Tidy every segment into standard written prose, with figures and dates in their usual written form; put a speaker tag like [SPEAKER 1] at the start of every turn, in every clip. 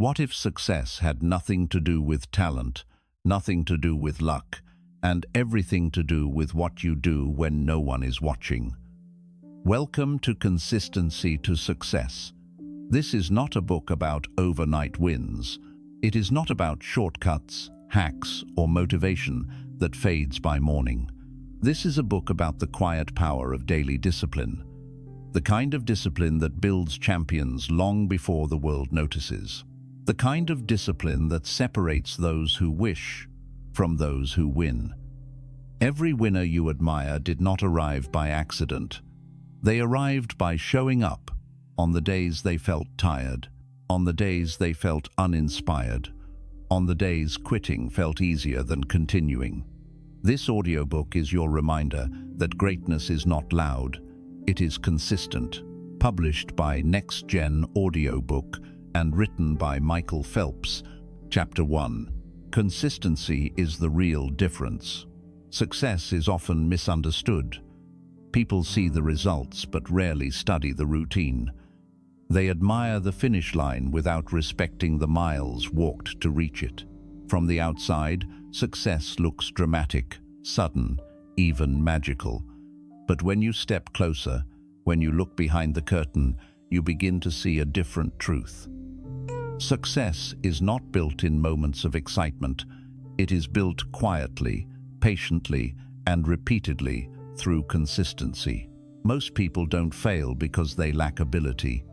[SPEAKER 1] What if success had nothing to do with talent, nothing to do with luck, and everything to do with what you do when no one is watching? Welcome to Consistency to Success. This is not a book about overnight wins. It is not about shortcuts, hacks, or motivation that fades by morning. This is a book about the quiet power of daily discipline, the kind of discipline that builds champions long before the world notices, the kind of discipline that separates those who wish from those who win. Every winner you admire did not arrive by accident. They arrived by showing up on the days they felt tired, on the days they felt uninspired, on the days quitting felt easier than continuing. This audiobook is your reminder that greatness is not loud, it is consistent. Published by NextGen Audiobook and written by Michael Phelps. Chapter 1. Consistency is the real difference. Success is often misunderstood. People see the results but rarely study the routine. They admire the finish line without respecting the miles walked to reach it. From the outside, success looks dramatic, sudden, even magical. But when you step closer, when you look behind the curtain, you begin to see a different truth. Success is not built in moments of excitement. It is built quietly, patiently, and repeatedly through consistency. Most people don't fail because they lack ability.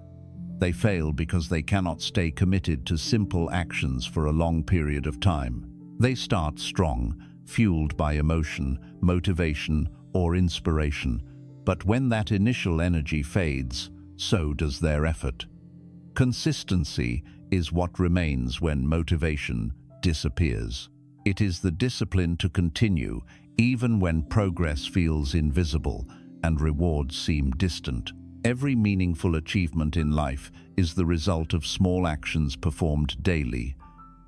[SPEAKER 1] They fail because they cannot stay committed to simple actions for a long period of time. They start strong, fueled by emotion, motivation, or inspiration. But when that initial energy fades, so does their effort. Consistency is what remains when motivation disappears. It is the discipline to continue even when progress feels invisible and rewards seem distant. Every meaningful achievement in life is the result of small actions performed daily,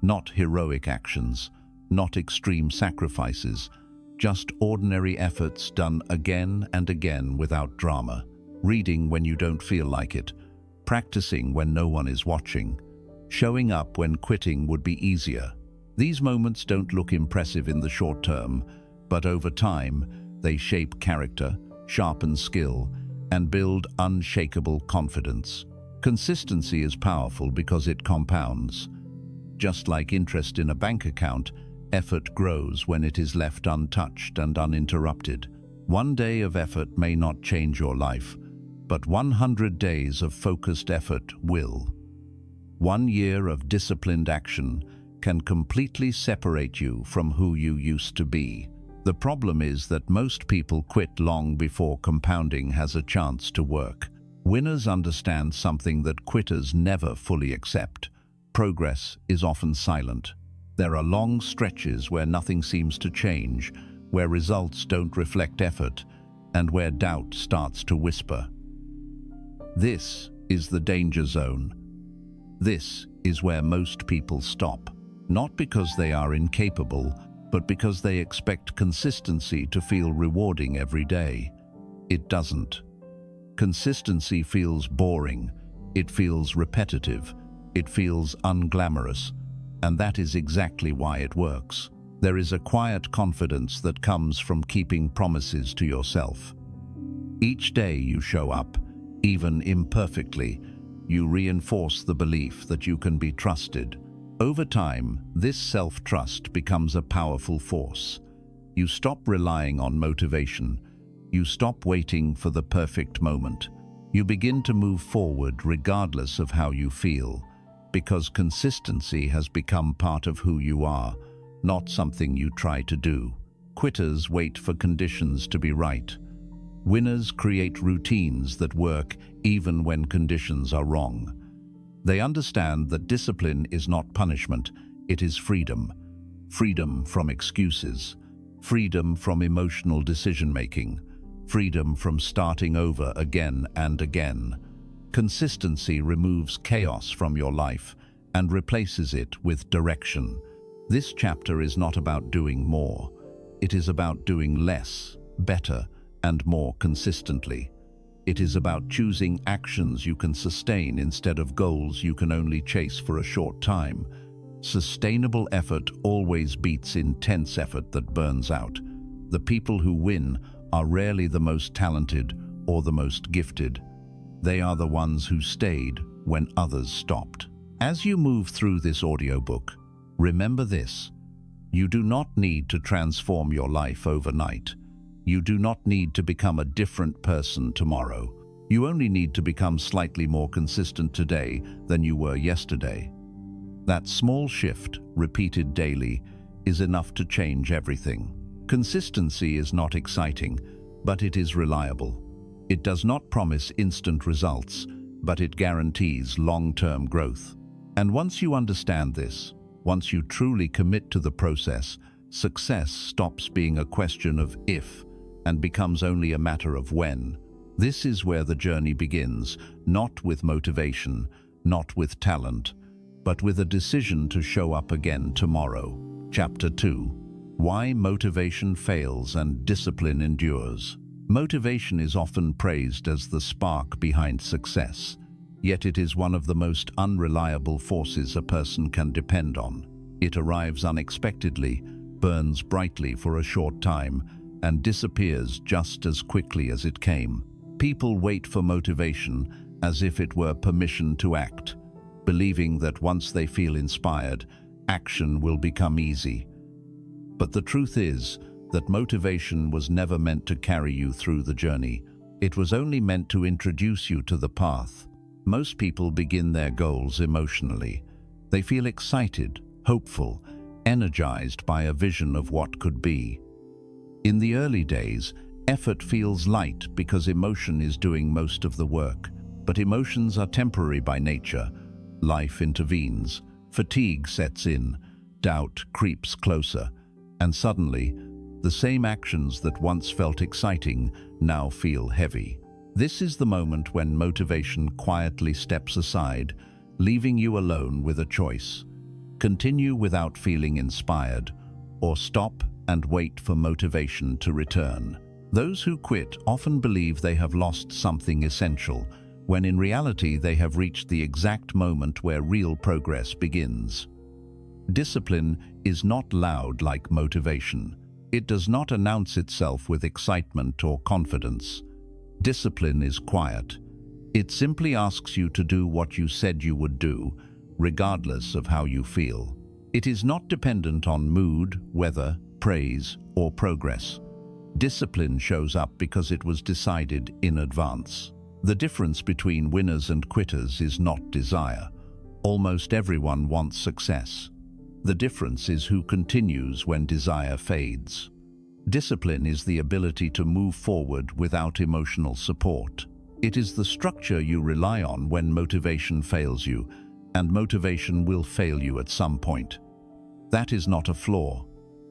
[SPEAKER 1] not heroic actions, not extreme sacrifices, just ordinary efforts done again and again without drama. Reading when you don't feel like it, practicing when no one is watching, showing up when quitting would be easier. These moments don't look impressive in the short term, but over time, they shape character, sharpen skill, and build unshakable confidence. Consistency is powerful because it compounds. Just like interest in a bank account, effort grows when it is left untouched and uninterrupted. One day of effort may not change your life, but 100 days of focused effort will. 1 year of disciplined action can completely separate you from who you used to be. The problem is that most people quit long before compounding has a chance to work. Winners understand something that quitters never fully accept. Progress is often silent. There are long stretches where nothing seems to change, where results don't reflect effort, and where doubt starts to whisper. This is the danger zone. This is where most people stop, not because they are incapable, but because they expect consistency to feel rewarding every day. It doesn't. Consistency feels boring, it feels repetitive, it feels unglamorous, and that is exactly why it works. There is a quiet confidence that comes from keeping promises to yourself. Each day you show up, even imperfectly, you reinforce the belief that you can be trusted. Over time, this self-trust becomes a powerful force. You stop relying on motivation. You stop waiting for the perfect moment. You begin to move forward regardless of how you feel, because consistency has become part of who you are, not something you try to do. Quitters wait for conditions to be right. Winners create routines that work even when conditions are wrong. They understand that discipline is not punishment, it is freedom. Freedom from excuses, freedom from emotional decision-making, freedom from starting over again and again. Consistency removes chaos from your life and replaces it with direction. This chapter is not about doing more. It is about doing less, better, and more consistently. It is about choosing actions you can sustain instead of goals you can only chase for a short time. Sustainable effort always beats intense effort that burns out. The people who win are rarely the most talented or the most gifted. They are the ones who stayed when others stopped. As you move through this audiobook, remember this: you do not need to transform your life overnight. You do not need to become a different person tomorrow. You only need to become slightly more consistent today than you were yesterday. That small shift, repeated daily, is enough to change everything. Consistency is not exciting, but it is reliable. It does not promise instant results, but it guarantees long-term growth. And once you understand this, once you truly commit to the process, success stops being a question of if and becomes only a matter of when. This is where the journey begins, not with motivation, not with talent, but with a decision to show up again tomorrow. Chapter 2: Why Motivation Fails and Discipline Endures. Motivation is often praised as the spark behind success, yet it is one of the most unreliable forces a person can depend on. It arrives unexpectedly, burns brightly for a short time, and disappears just as quickly as it came. People wait for motivation as if it were permission to act, believing that once they feel inspired, action will become easy. But the truth is that motivation was never meant to carry you through the journey. It was only meant to introduce you to the path. Most people begin their goals emotionally. They feel excited, hopeful, energized by a vision of what could be. In the early days, effort feels light because emotion is doing most of the work. But emotions are temporary by nature. Life intervenes, fatigue sets in, doubt creeps closer, and suddenly, the same actions that once felt exciting now feel heavy. This is the moment when motivation quietly steps aside, leaving you alone with a choice: continue without feeling inspired, or stop and wait for motivation to return. Those who quit often believe they have lost something essential, when in reality they have reached the exact moment where real progress begins. Discipline is not loud like motivation. It does not announce itself with excitement or confidence. Discipline is quiet. It simply asks you to do what you said you would do, regardless of how you feel. It is not dependent on mood, weather, praise, or progress. Discipline shows up because it was decided in advance. The difference between winners and quitters is not desire. Almost everyone wants success. The difference is who continues when desire fades. Discipline is the ability to move forward without emotional support. It is the structure you rely on when motivation fails you, and motivation will fail you at some point. That is not a flaw.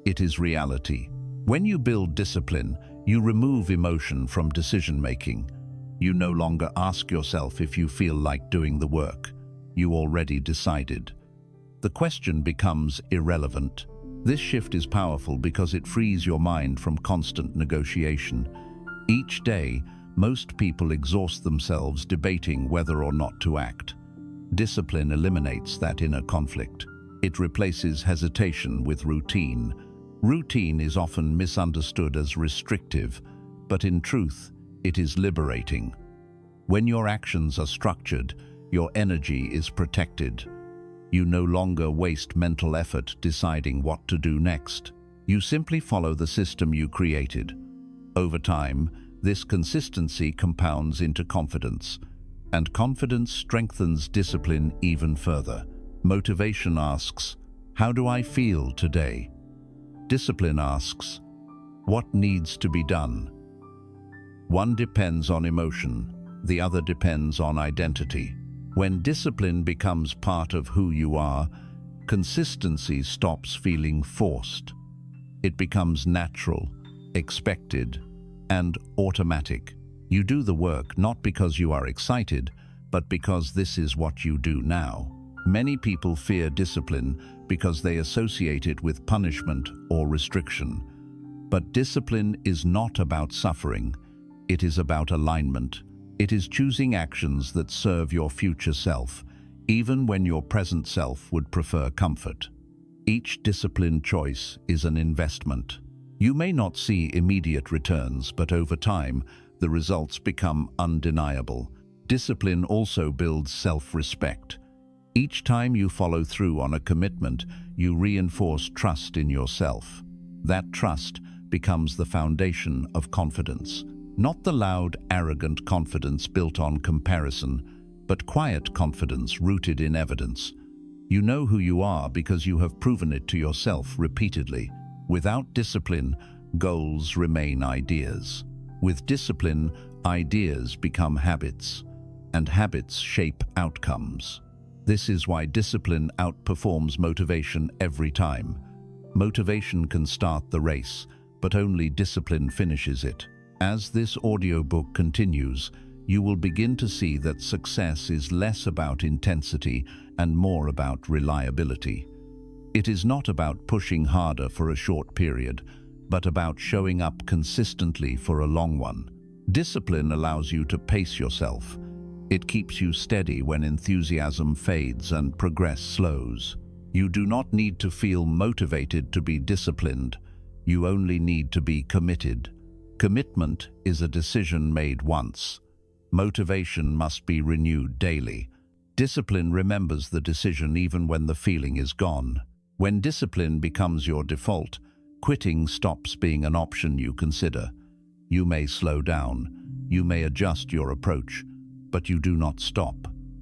[SPEAKER 1] It is reality. When you build discipline, you remove emotion from decision-making. You no longer ask yourself if you feel like doing the work. You already decided. The question becomes irrelevant. This shift is powerful because it frees your mind from constant negotiation. Each day, most people exhaust themselves debating whether or not to act. Discipline eliminates that inner conflict. It replaces hesitation with routine. Routine is often misunderstood as restrictive, but in truth, it is liberating. When your actions are structured, your energy is protected. You no longer waste mental effort deciding what to do next. You simply follow the system you created. Over time, this consistency compounds into confidence, and confidence strengthens discipline even further. Motivation asks, "How do I feel today?" Discipline asks, "What needs to be done?" One depends on emotion, the other depends on identity. When discipline becomes part of who you are, consistency stops feeling forced. It becomes natural, expected, and automatic. You do the work not because you are excited, but because this is what you do now. Many people fear discipline because they associate it with punishment or restriction. But discipline is not about suffering. It is about alignment. It is choosing actions that serve your future self, even when your present self would prefer comfort. Each disciplined choice is an investment. You may not see immediate returns, but over time, the results become undeniable. Discipline also builds self-respect. Each time you follow through on a commitment, you reinforce trust in yourself. That trust becomes the foundation of confidence. Not the loud, arrogant confidence built on comparison, but quiet confidence rooted in evidence. You know who you are because you have proven it to yourself repeatedly. Without discipline, goals remain ideas. With discipline, ideas become habits, and habits shape outcomes. This is why discipline outperforms motivation every time. Motivation can start the race, but only discipline finishes it. As this audiobook continues, you will begin to see that success is less about intensity and more about reliability. It is not about pushing harder for a short period, but about showing up consistently for a long one. Discipline allows you to pace yourself. It keeps you steady when enthusiasm fades and progress slows. You do not need to feel motivated to be disciplined. You only need to be committed. Commitment is a decision made once. Motivation must be renewed daily. Discipline remembers the decision even when the feeling is gone. When discipline becomes your default, quitting stops being an option you consider. You may slow down, you may adjust your approach, but you do not stop.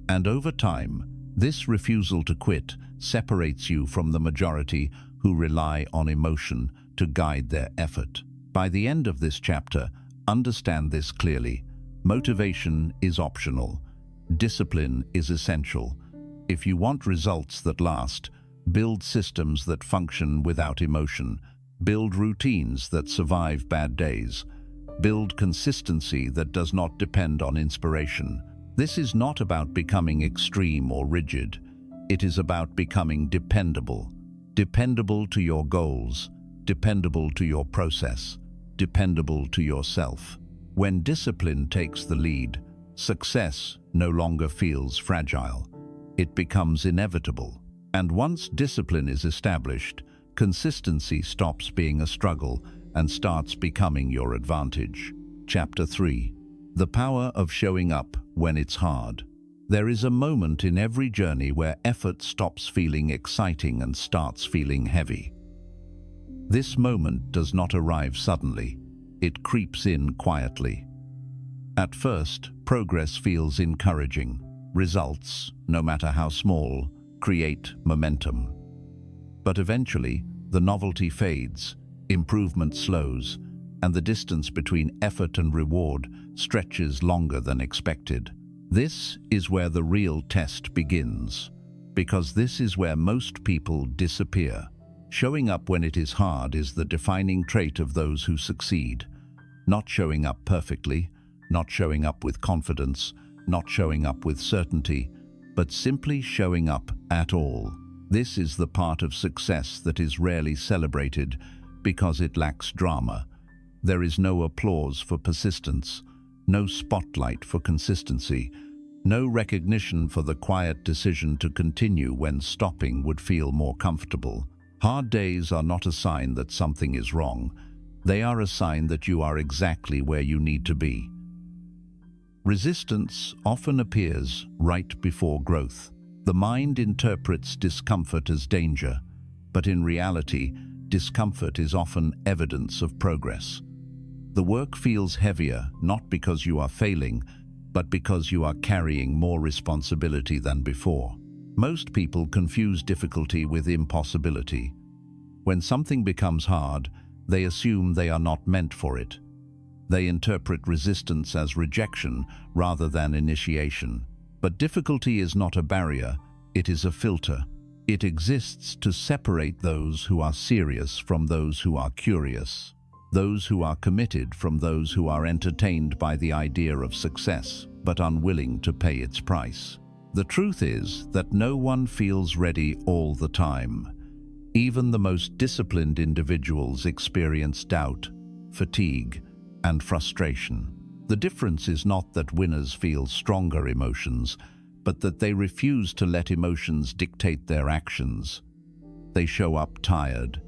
[SPEAKER 1] And over time, this refusal to quit separates you from the majority who rely on emotion to guide their effort. By the end of this chapter, understand this clearly. Motivation is optional. Discipline is essential. If you want results that last, build systems that function without emotion. Build routines that survive bad days. Build consistency that does not depend on inspiration. This is not about becoming extreme or rigid. It is about becoming dependable. Dependable to your goals, dependable to your process, dependable to yourself. When discipline takes the lead, success no longer feels fragile. It becomes inevitable. And once discipline is established, consistency stops being a struggle and starts becoming your advantage. Chapter 3. The power of showing up when it's hard. There is a moment in every journey where effort stops feeling exciting and starts feeling heavy. This moment does not arrive suddenly. It creeps in quietly. At first, progress feels encouraging. Results, no matter how small, create momentum. But eventually, the novelty fades, improvement slows, and the distance between effort and reward stretches longer than expected. This is where the real test begins, because this is where most people disappear. Showing up when it is hard is the defining trait of those who succeed. Not showing up perfectly, not showing up with confidence, not showing up with certainty, but simply showing up at all. This is the part of success that is rarely celebrated because it lacks drama. There is no applause for persistence, no spotlight for consistency, no recognition for the quiet decision to continue when stopping would feel more comfortable. Hard days are not a sign that something is wrong. They are a sign that you are exactly where you need to be. Resistance often appears right before growth. The mind interprets discomfort as danger, but in reality, discomfort is often evidence of progress. The work feels heavier not because you are failing, but because you are carrying more responsibility than before. Most people confuse difficulty with impossibility. When something becomes hard, they assume they are not meant for it. They interpret resistance as rejection rather than initiation. But difficulty is not a barrier, it is a filter. It exists to separate those who are serious from those who are curious, those who are committed from those who are entertained by the idea of success, but unwilling to pay its price. The truth is that no one feels ready all the time. Even the most disciplined individuals experience doubt, fatigue, and frustration. The difference is not that winners feel stronger emotions, but that they refuse to let emotions dictate their actions. They show up tired.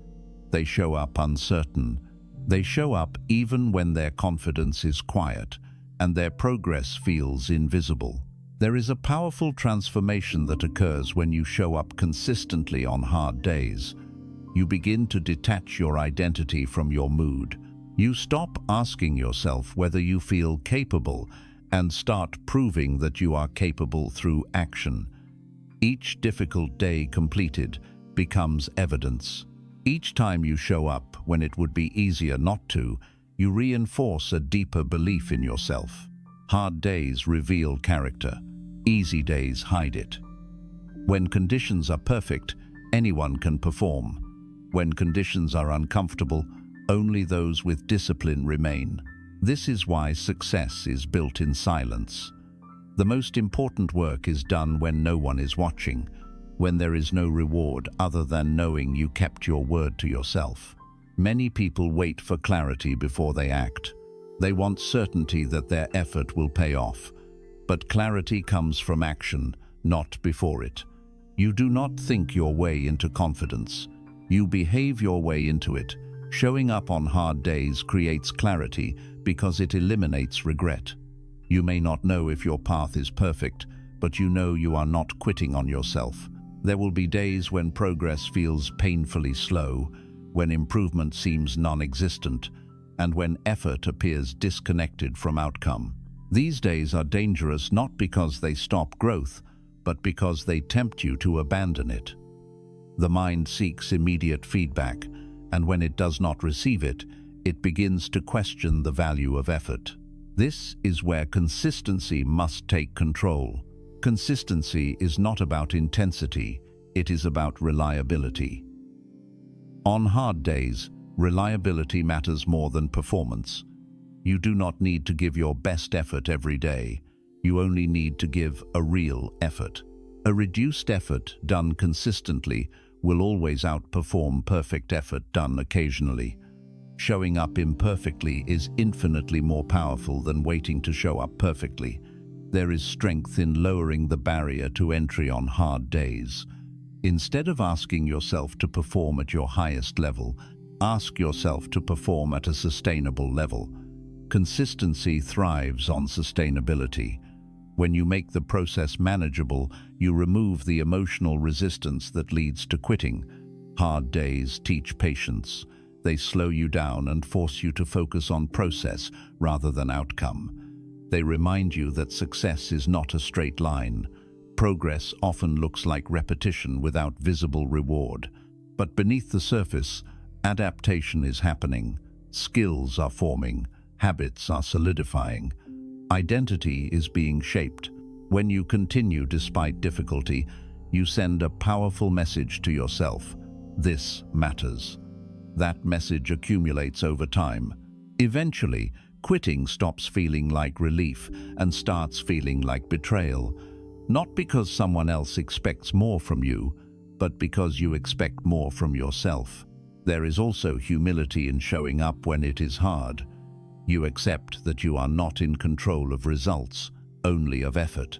[SPEAKER 1] They show up uncertain. They show up even when their confidence is quiet and their progress feels invisible. There is a powerful transformation that occurs when you show up consistently on hard days. You begin to detach your identity from your mood. You stop asking yourself whether you feel capable and start proving that you are capable through action. Each difficult day completed becomes evidence. Each time you show up when it would be easier not to, you reinforce a deeper belief in yourself. Hard days reveal character. Easy days hide it. When conditions are perfect, anyone can perform. When conditions are uncomfortable, only those with discipline remain. This is why success is built in silence. The most important work is done when no one is watching, when there is no reward other than knowing you kept your word to yourself. Many people wait for clarity before they act. They want certainty that their effort will pay off. But clarity comes from action, not before it. You do not think your way into confidence. You behave your way into it. Showing up on hard days creates clarity because it eliminates regret. You may not know if your path is perfect, but you know you are not quitting on yourself. There will be days when progress feels painfully slow, when improvement seems non-existent, and when effort appears disconnected from outcome. These days are dangerous not because they stop growth, but because they tempt you to abandon it. The mind seeks immediate feedback, and when it does not receive it, it begins to question the value of effort. This is where consistency must take control. Consistency is not about intensity, it is about reliability. On hard days, reliability matters more than performance. You do not need to give your best effort every day. You only need to give a real effort. A reduced effort done consistently will always outperform perfect effort done occasionally. Showing up imperfectly is infinitely more powerful than waiting to show up perfectly. There is strength in lowering the barrier to entry on hard days. Instead of asking yourself to perform at your highest level, ask yourself to perform at a sustainable level. Consistency thrives on sustainability. When you make the process manageable, you remove the emotional resistance that leads to quitting. Hard days teach patience. They slow you down and force you to focus on process rather than outcome. They remind you that success is not a straight line. Progress often looks like repetition without visible reward. But beneath the surface, adaptation is happening. Skills are forming. Habits are solidifying. Identity is being shaped. When you continue despite difficulty, you send a powerful message to yourself. This matters. That message accumulates over time. Eventually, quitting stops feeling like relief and starts feeling like betrayal. Not because someone else expects more from you, but because you expect more from yourself. There is also humility in showing up when it is hard. You accept that you are not in control of results, only of effort.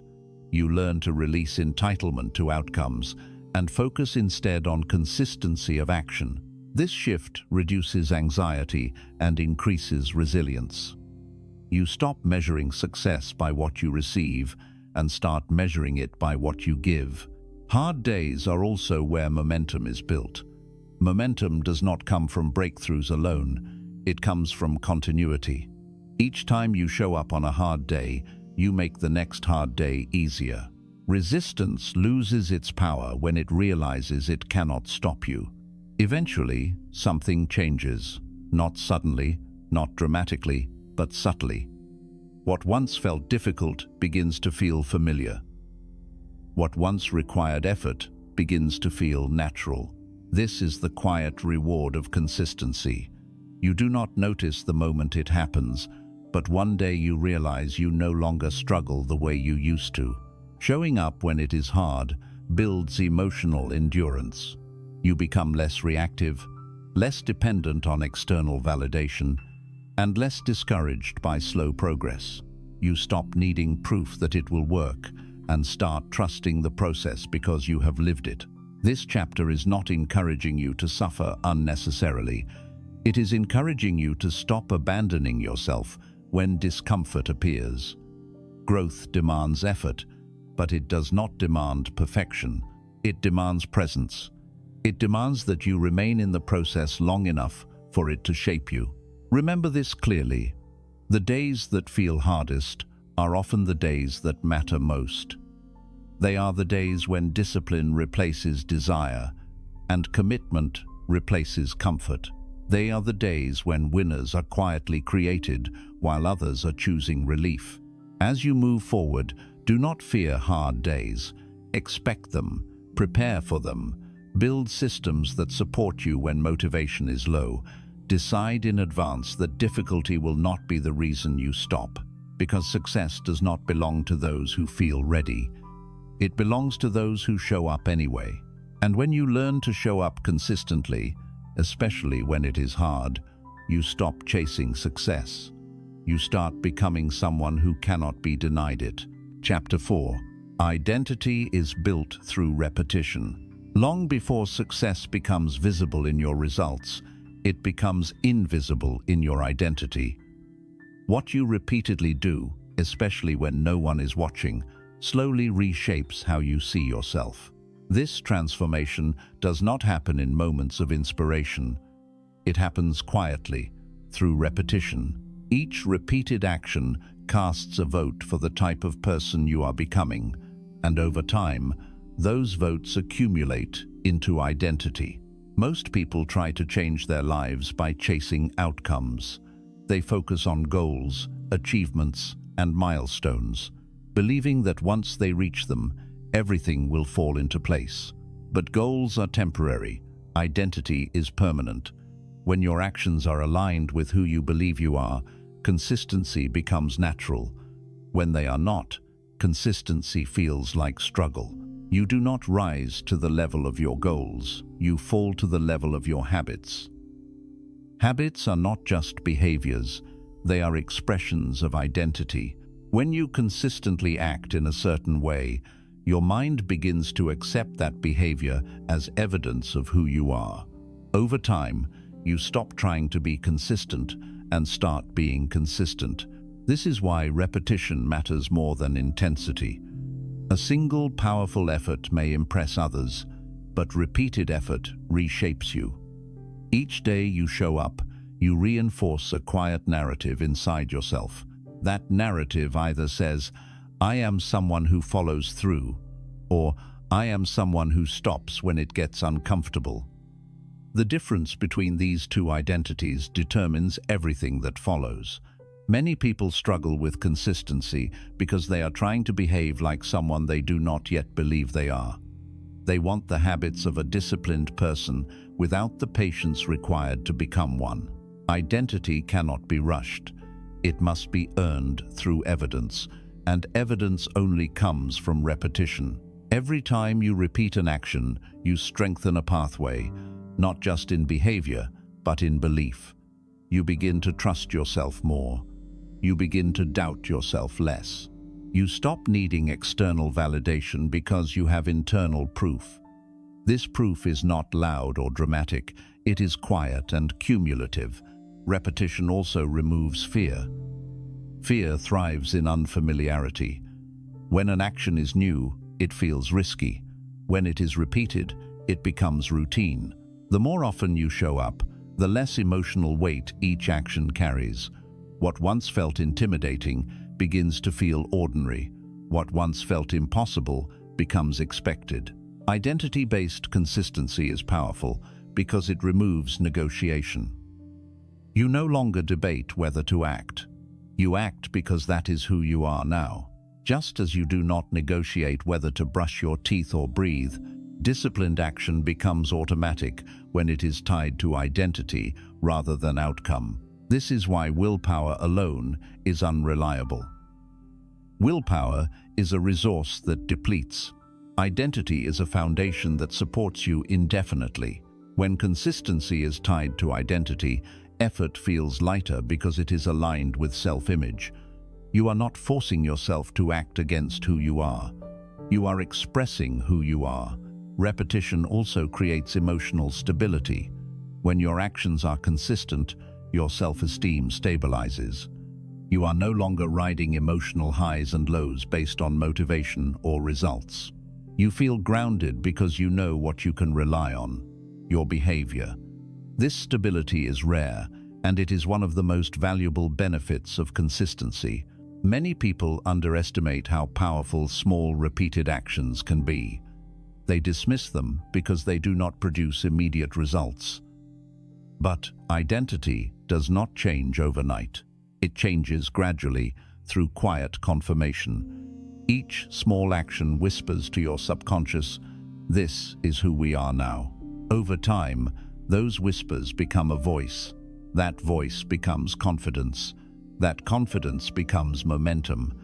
[SPEAKER 1] You learn to release entitlement to outcomes and focus instead on consistency of action. This shift reduces anxiety and increases resilience. You stop measuring success by what you receive and start measuring it by what you give. Hard days are also where momentum is built. Momentum does not come from breakthroughs alone. It comes from continuity. Each time you show up on a hard day, you make the next hard day easier. Resistance loses its power when it realizes it cannot stop you. Eventually, something changes. Not suddenly, not dramatically, but subtly. What once felt difficult begins to feel familiar. What once required effort begins to feel natural. This is the quiet reward of consistency. You do not notice the moment it happens, but one day you realize you no longer struggle the way you used to. Showing up when it is hard builds emotional endurance. You become less reactive, less dependent on external validation, and less discouraged by slow progress. You stop needing proof that it will work and start trusting the process because you have lived it. This chapter is not encouraging you to suffer unnecessarily. It is encouraging you to stop abandoning yourself when discomfort appears. Growth demands effort, but it does not demand perfection. It demands presence. It demands that you remain in the process long enough for it to shape you. Remember this clearly. The days that feel hardest are often the days that matter most. They are the days when discipline replaces desire and commitment replaces comfort. They are the days when winners are quietly created while others are choosing relief. As you move forward, do not fear hard days. Expect them, prepare for them, build systems that support you when motivation is low. Decide in advance that difficulty will not be the reason you stop, because success does not belong to those who feel ready. It belongs to those who show up anyway. And when you learn to show up consistently, especially when it is hard, you stop chasing success. You start becoming someone who cannot be denied it. Chapter 4. Identity is built through repetition. Long before success becomes visible in your results, it becomes invisible in your identity. What you repeatedly do, especially when no one is watching, slowly reshapes how you see yourself. This transformation does not happen in moments of inspiration. It happens quietly, through repetition. Each repeated action casts a vote for the type of person you are becoming, and over time, those votes accumulate into identity. Most people try to change their lives by chasing outcomes. They focus on goals, achievements, and milestones, believing that once they reach them, everything will fall into place. But goals are temporary. Identity is permanent. When your actions are aligned with who you believe you are, consistency becomes natural. When they are not, consistency feels like struggle. You do not rise to the level of your goals. You fall to the level of your habits. Habits are not just behaviors. They are expressions of identity. When you consistently act in a certain way, your mind begins to accept that behavior as evidence of who you are. Over time, you stop trying to be consistent and start being consistent. This is why repetition matters more than intensity. A single powerful effort may impress others, but repeated effort reshapes you. Each day you show up, you reinforce a quiet narrative inside yourself. That narrative either says, "I am someone who follows through," or "I am someone who stops when it gets uncomfortable." The difference between these two identities determines everything that follows. Many people struggle with consistency because they are trying to behave like someone they do not yet believe they are. They want the habits of a disciplined person without the patience required to become one. Identity cannot be rushed. It must be earned through evidence, and evidence only comes from repetition. Every time you repeat an action, you strengthen a pathway, not just in behavior, but in belief. You begin to trust yourself more. You begin to doubt yourself less. You stop needing external validation because you have internal proof. This proof is not loud or dramatic. It is quiet and cumulative. Repetition also removes fear. Fear thrives in unfamiliarity. When an action is new, it feels risky. When it is repeated, it becomes routine. The more often you show up, the less emotional weight each action carries. What once felt intimidating begins to feel ordinary. What once felt impossible becomes expected. Identity-based consistency is powerful because it removes negotiation. You no longer debate whether to act. You act because that is who you are now. Just as you do not negotiate whether to brush your teeth or breathe, disciplined action becomes automatic when it is tied to identity rather than outcome. This is why willpower alone is unreliable. Willpower is a resource that depletes. Identity is a foundation that supports you indefinitely. When consistency is tied to identity, Effort feels lighter because it is aligned with self-image. You are not forcing yourself to act against who you are. You are expressing who you are. Repetition also creates emotional stability. When your actions are consistent, your self-esteem stabilizes. You are no longer riding emotional highs and lows based on motivation or results. You feel grounded because you know what you can rely on: your behavior. This stability is rare, and it is one of the most valuable benefits of consistency. Many people underestimate how powerful small, repeated actions can be. They dismiss them because they do not produce immediate results. But identity does not change overnight. It changes gradually through quiet confirmation. Each small action whispers to your subconscious, "This is who we are now." Over time, those whispers become a voice. That voice becomes confidence. That confidence becomes momentum.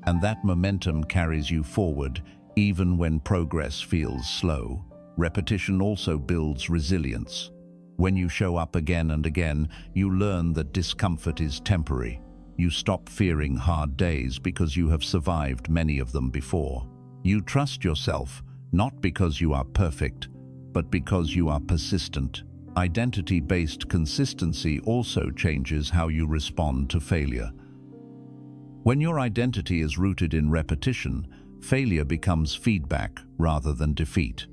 [SPEAKER 1] And that momentum carries you forward even when progress feels slow. Repetition also builds resilience. When you show up again and again, you learn that discomfort is temporary. You stop fearing hard days because you have survived many of them before. You trust yourself, not because you are perfect, but because you are persistent. Identity-based consistency also changes how you respond to failure. When your identity is rooted in repetition, failure becomes feedback rather than defeat.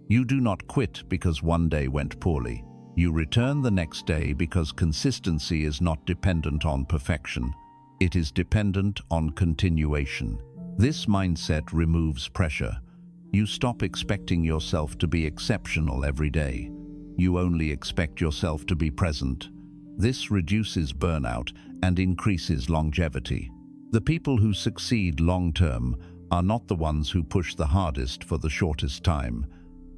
[SPEAKER 1] You do not quit because one day went poorly. You return the next day because consistency is not dependent on perfection. It is dependent on continuation. This mindset removes pressure. You stop expecting yourself to be exceptional every day. You only expect yourself to be present. This reduces burnout and increases longevity. The people who succeed long-term are not the ones who push the hardest for the shortest time.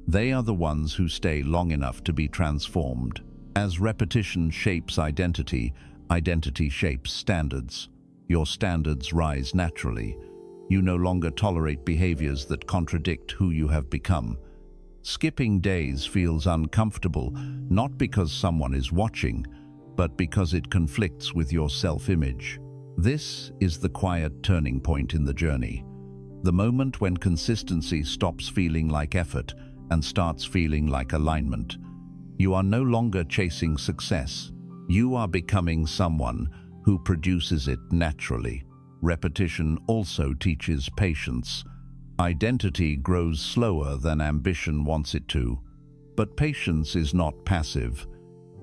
[SPEAKER 1] They are the ones who stay long enough to be transformed. As repetition shapes identity, identity shapes standards. Your standards rise naturally. You no longer tolerate behaviors that contradict who you have become. Skipping days feels uncomfortable, not because someone is watching, but because it conflicts with your self-image. This is the quiet turning point in the journey. The moment when consistency stops feeling like effort and starts feeling like alignment. You are no longer chasing success. You are becoming someone who produces it naturally. Repetition also teaches patience. Identity grows slower than ambition wants it to. But patience is not passive.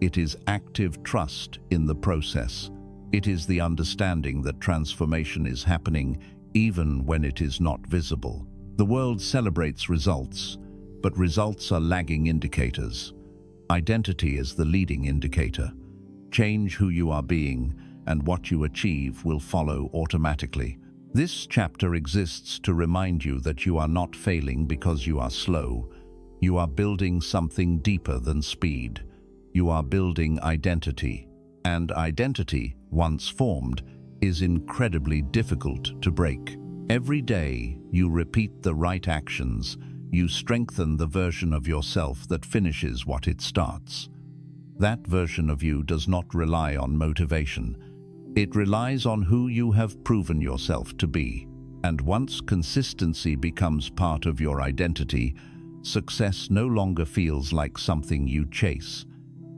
[SPEAKER 1] It is active trust in the process. It is the understanding that transformation is happening even when it is not visible. The world celebrates results, but results are lagging indicators. Identity is the leading indicator. Change who you are being, and what you achieve will follow automatically. This chapter exists to remind you that you are not failing because you are slow. You are building something deeper than speed. You are building identity. And identity, once formed, is incredibly difficult to break. Every day, you repeat the right actions. You strengthen the version of yourself that finishes what it starts. That version of you does not rely on motivation. It relies on who you have proven yourself to be. And once consistency becomes part of your identity, success no longer feels like something you chase.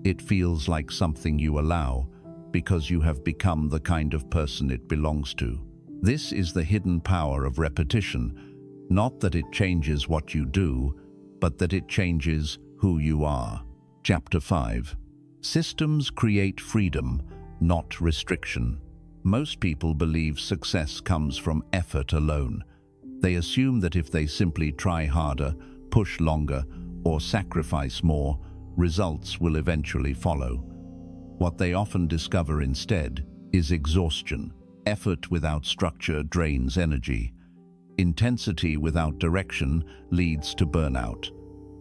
[SPEAKER 1] It feels like something you allow, because you have become the kind of person it belongs to. This is the hidden power of repetition. Not that it changes what you do, but that it changes who you are. Chapter 5. Systems create freedom, not restriction. Most people believe success comes from effort alone. They assume that if they simply try harder, push longer, or sacrifice more, results will eventually follow. What they often discover instead is exhaustion. Effort without structure drains energy. Intensity without direction leads to burnout.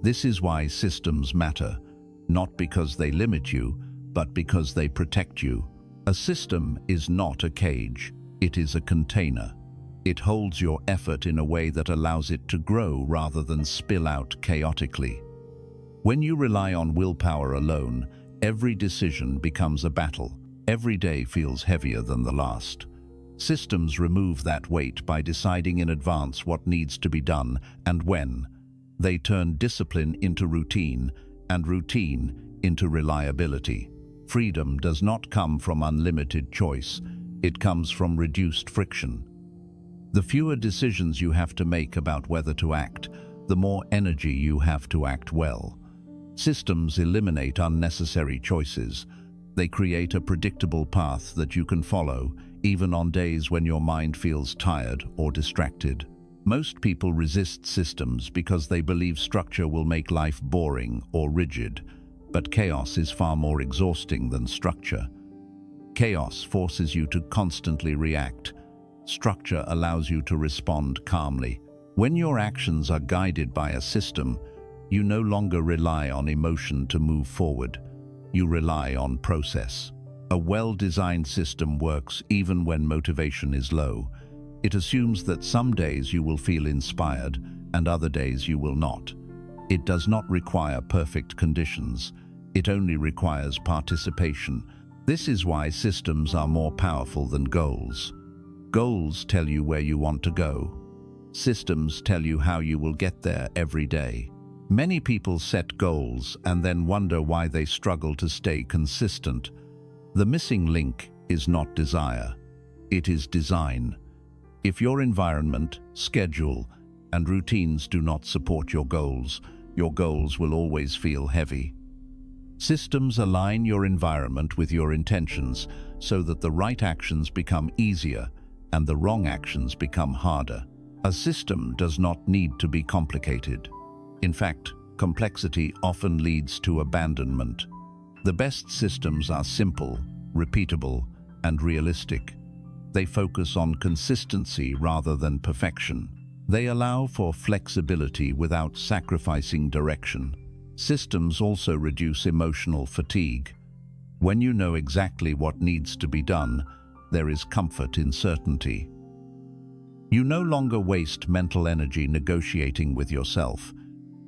[SPEAKER 1] This is why systems matter, not because they limit you, but because they protect you. A system is not a cage, it is a container. It holds your effort in a way that allows it to grow rather than spill out chaotically. When you rely on willpower alone, Every decision becomes a battle. Every day feels heavier than the last. Systems remove that weight by deciding in advance what needs to be done and when. They turn discipline into routine and routine into reliability. Freedom does not come from unlimited choice. It comes from reduced friction. The fewer decisions you have to make about whether to act, the more energy you have to act well. Systems eliminate unnecessary choices. They create a predictable path that you can follow, even on days when your mind feels tired or distracted. Most people resist systems because they believe structure will make life boring or rigid, but chaos is far more exhausting than structure. Chaos forces you to constantly react. Structure allows you to respond calmly. When your actions are guided by a system, you no longer rely on emotion to move forward. You rely on process. A well-designed system works even when motivation is low. It assumes that some days you will feel inspired and other days you will not. It does not require perfect conditions. It only requires participation. This is why systems are more powerful than goals. Goals tell you where you want to go. Systems tell you how you will get there every day. Many people set goals and then wonder why they struggle to stay consistent. The missing link is not desire. It is design. If your environment, schedule, and routines do not support your goals will always feel heavy. Systems align your environment with your intentions so that the right actions become easier and the wrong actions become harder. A system does not need to be complicated. In fact, complexity often leads to abandonment. The best systems are simple, repeatable, and realistic. They focus on consistency rather than perfection. They allow for flexibility without sacrificing direction. Systems also reduce emotional fatigue. When you know exactly what needs to be done, there is comfort in certainty. You no longer waste mental energy negotiating with yourself.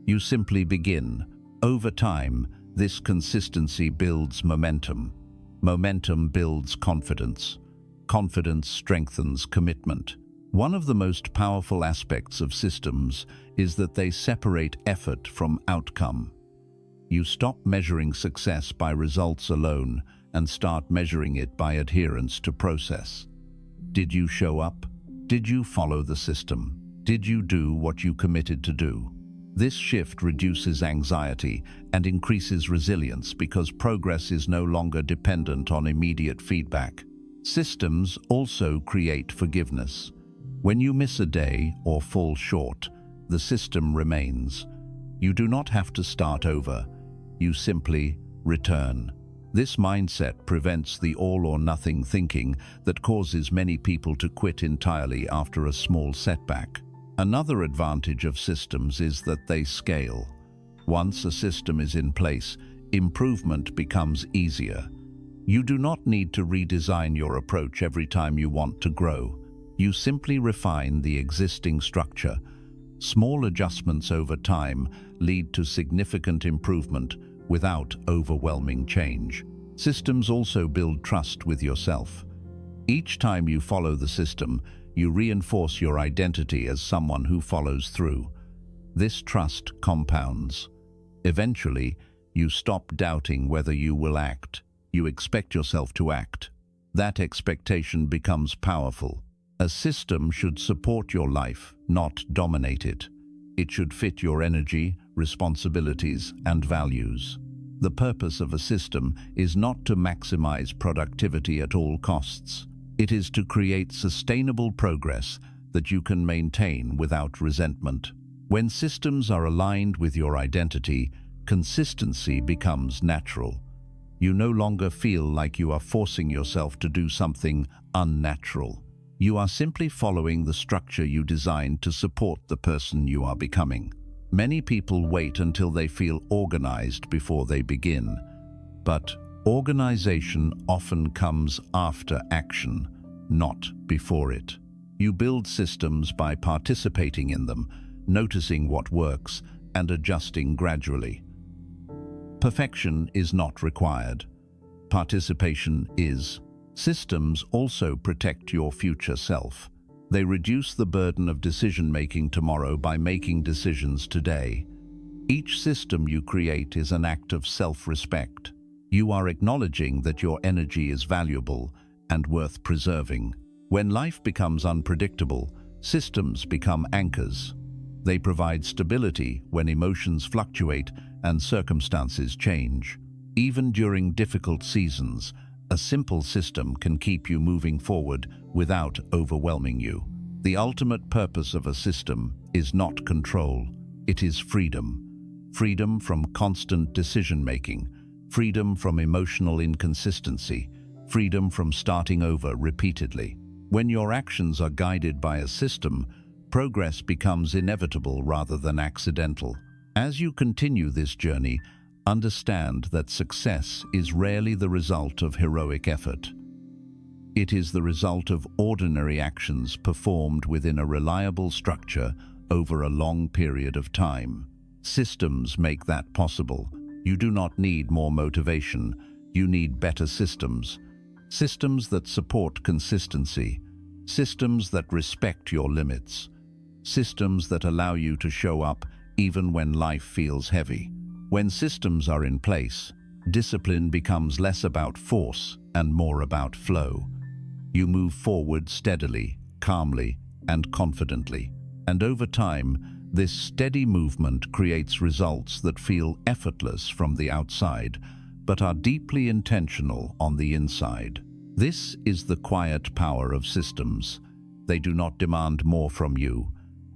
[SPEAKER 1] You simply begin. Over time, this consistency builds momentum. Momentum builds confidence. Confidence strengthens commitment. One of the most powerful aspects of systems is that they separate effort from outcome. You stop measuring success by results alone and start measuring it by adherence to process. Did you show up? Did you follow the system? Did you do what you committed to do? This shift reduces anxiety and increases resilience because progress is no longer dependent on immediate feedback. Systems also create forgiveness. When you miss a day or fall short, the system remains. You do not have to start over. You simply return. This mindset prevents the all-or-nothing thinking that causes many people to quit entirely after a small setback. Another advantage of systems is that they scale. Once a system is in place, improvement becomes easier. You do not need to redesign your approach every time you want to grow. You simply refine the existing structure. Small adjustments over time lead to significant improvement without overwhelming change. Systems also build trust with yourself. Each time you follow the system, you reinforce your identity as someone who follows through. This trust compounds. Eventually, you stop doubting whether you will act. You expect yourself to act. That expectation becomes powerful. A system should support your life, not dominate it. It should fit your energy, responsibilities, and values. The purpose of a system is not to maximize productivity at all costs. It is to create sustainable progress that you can maintain without resentment. When systems are aligned with your identity, consistency becomes natural. You no longer feel like you are forcing yourself to do something unnatural. You are simply following the structure you designed to support the person you are becoming. Many people wait until they feel organized before they begin, but organization often comes after action, not before it. You build systems by participating in them, noticing what works, and adjusting gradually. Perfection is not required. Participation is. Systems also protect your future self. They reduce the burden of decision-making tomorrow by making decisions today. Each system you create is an act of self-respect. You are acknowledging that your energy is valuable and worth preserving. When life becomes unpredictable, systems become anchors. They provide stability when emotions fluctuate and circumstances change. Even during difficult seasons, a simple system can keep you moving forward without overwhelming you. The ultimate purpose of a system is not control, it is freedom. Freedom from constant decision-making, freedom from emotional inconsistency, freedom from starting over repeatedly. When your actions are guided by a system, progress becomes inevitable rather than accidental. As you continue this journey, understand that success is rarely the result of heroic effort. It is the result of ordinary actions performed within a reliable structure over a long period of time. Systems make that possible. You do not need more motivation, you need better systems. Systems that support consistency, systems that respect your limits, systems that allow you to show up even when life feels heavy. When systems are in place, discipline becomes less about force and more about flow. You move forward steadily, calmly, and confidently. And over time, this steady movement creates results that feel effortless from the outside, but are deeply intentional on the inside. This is the quiet power of systems. They do not demand more from you.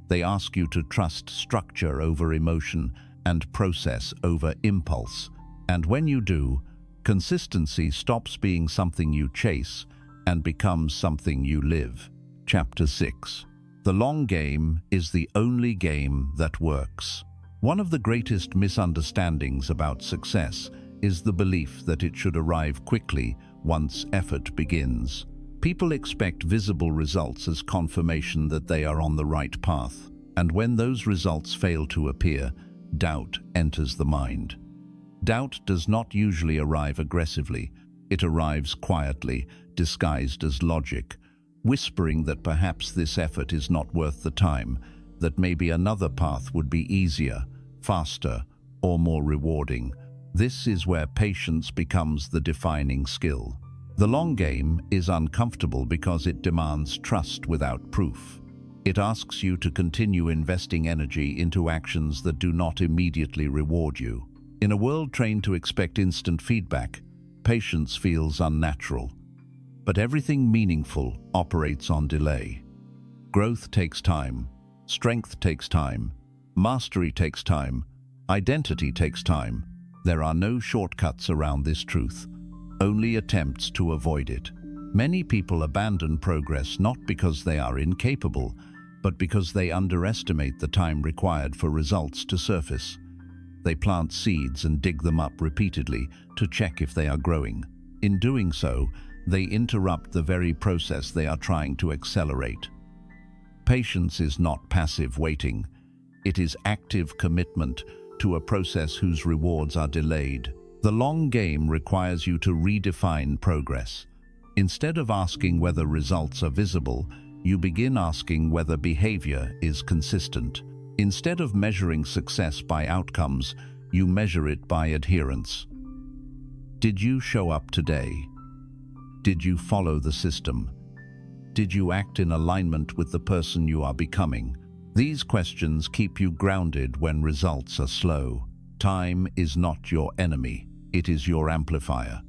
[SPEAKER 1] They ask you to trust structure over emotion and process over impulse. And when you do, consistency stops being something you chase and becomes something you live. Chapter 6. The long game is the only game that works. One of the greatest misunderstandings about success is the belief that it should arrive quickly once effort begins. People expect visible results as confirmation that they are on the right path, and when those results fail to appear, doubt enters the mind. Doubt does not usually arrive aggressively. It arrives quietly, disguised as logic, whispering that perhaps this effort is not worth the time, that maybe another path would be easier, faster, or more rewarding. This is where patience becomes the defining skill. The long game is uncomfortable because it demands trust without proof. It asks you to continue investing energy into actions that do not immediately reward you. In a world trained to expect instant feedback, patience feels unnatural. But everything meaningful operates on delay. Growth takes time, strength takes time, mastery takes time, identity takes time. There are no shortcuts around this truth, only attempts to avoid it. Many people abandon progress not because they are incapable, but because they underestimate the time required for results to surface. They plant seeds and dig them up repeatedly to check if they are growing. In doing so, they interrupt the very process they are trying to accelerate. Patience is not passive waiting. It is active commitment to a process whose rewards are delayed. The long game requires you to redefine progress. Instead of asking whether results are visible, you begin asking whether behavior is consistent. Instead of measuring success by outcomes, you measure it by adherence. Did you show up today? Did you follow the system? Did you act in alignment with the person you are becoming? These questions keep you grounded when results are slow. Time is not your enemy, it is your amplifier.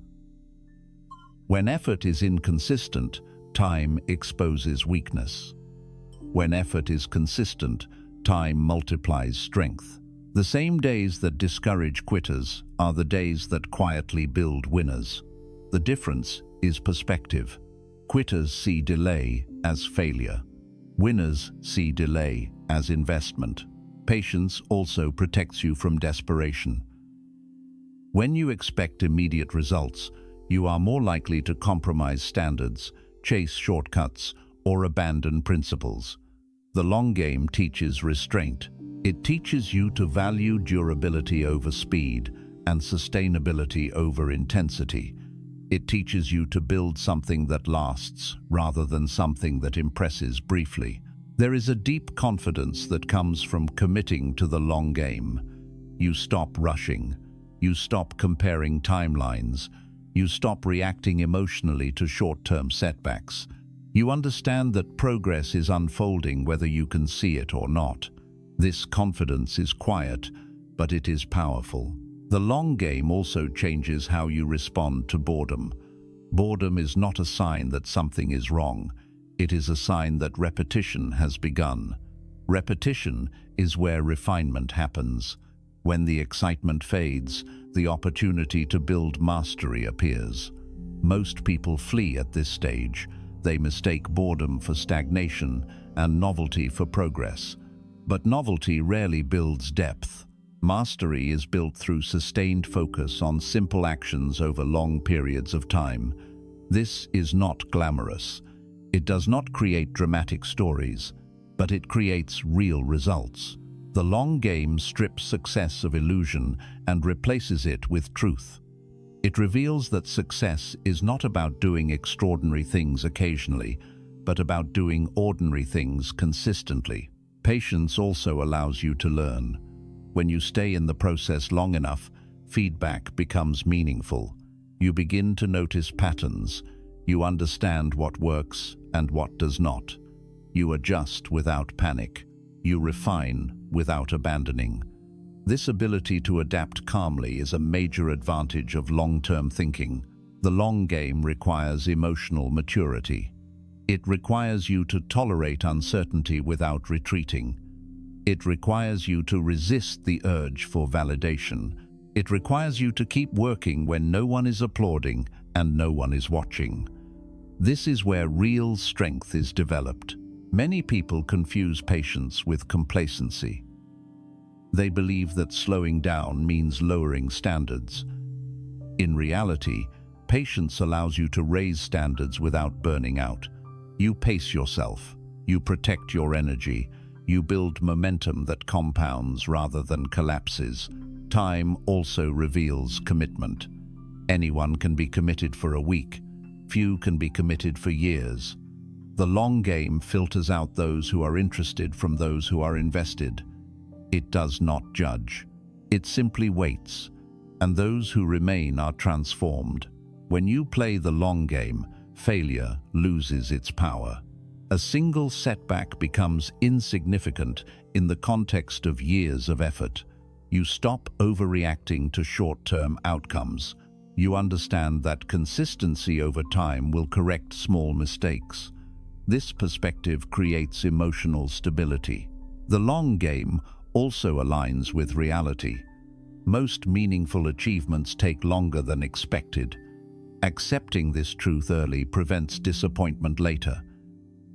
[SPEAKER 1] When effort is inconsistent, time exposes weakness. When effort is consistent, time multiplies strength. The same days that discourage quitters are the days that quietly build winners. The difference is perspective. Quitters see delay as failure. Winners see delay as investment. Patience also protects you from desperation. When you expect immediate results, you are more likely to compromise standards, chase shortcuts, or abandon principles. The long game teaches restraint. It teaches you to value durability over speed and sustainability over intensity. It teaches you to build something that lasts rather than something that impresses briefly. There is a deep confidence that comes from committing to the long game. You stop rushing. You stop comparing timelines. You stop reacting emotionally to short-term setbacks. You understand that progress is unfolding whether you can see it or not. This confidence is quiet, but it is powerful. The long game also changes how you respond to boredom. Boredom is not a sign that something is wrong. It is a sign that repetition has begun. Repetition is where refinement happens. When the excitement fades, the opportunity to build mastery appears. Most people flee at this stage. They mistake boredom for stagnation and novelty for progress. But novelty rarely builds depth. Mastery is built through sustained focus on simple actions over long periods of time. This is not glamorous. It does not create dramatic stories, but it creates real results. The long game strips success of illusion and replaces it with truth. It reveals that success is not about doing extraordinary things occasionally, but about doing ordinary things consistently. Patience also allows you to learn. When you stay in the process long enough, feedback becomes meaningful. You begin to notice patterns. You understand what works and what does not. You adjust without panic. You refine without abandoning. This ability to adapt calmly is a major advantage of long-term thinking. The long game requires emotional maturity. It requires you to tolerate uncertainty without retreating. It requires you to resist the urge for validation. It requires you to keep working when no one is applauding and no one is watching. This is where real strength is developed. Many people confuse patience with complacency. They believe that slowing down means lowering standards. In reality, patience allows you to raise standards without burning out. You pace yourself. You protect your energy. You build momentum that compounds rather than collapses. Time also reveals commitment. Anyone can be committed for a week. Few can be committed for years. The long game filters out those who are interested from those who are invested. It does not judge. It simply waits, and those who remain are transformed. When you play the long game, failure loses its power. A single setback becomes insignificant in the context of years of effort. You stop overreacting to short-term outcomes. You understand that consistency over time will correct small mistakes. This perspective creates emotional stability. The long game also aligns with reality. Most meaningful achievements take longer than expected. Accepting this truth early prevents disappointment later.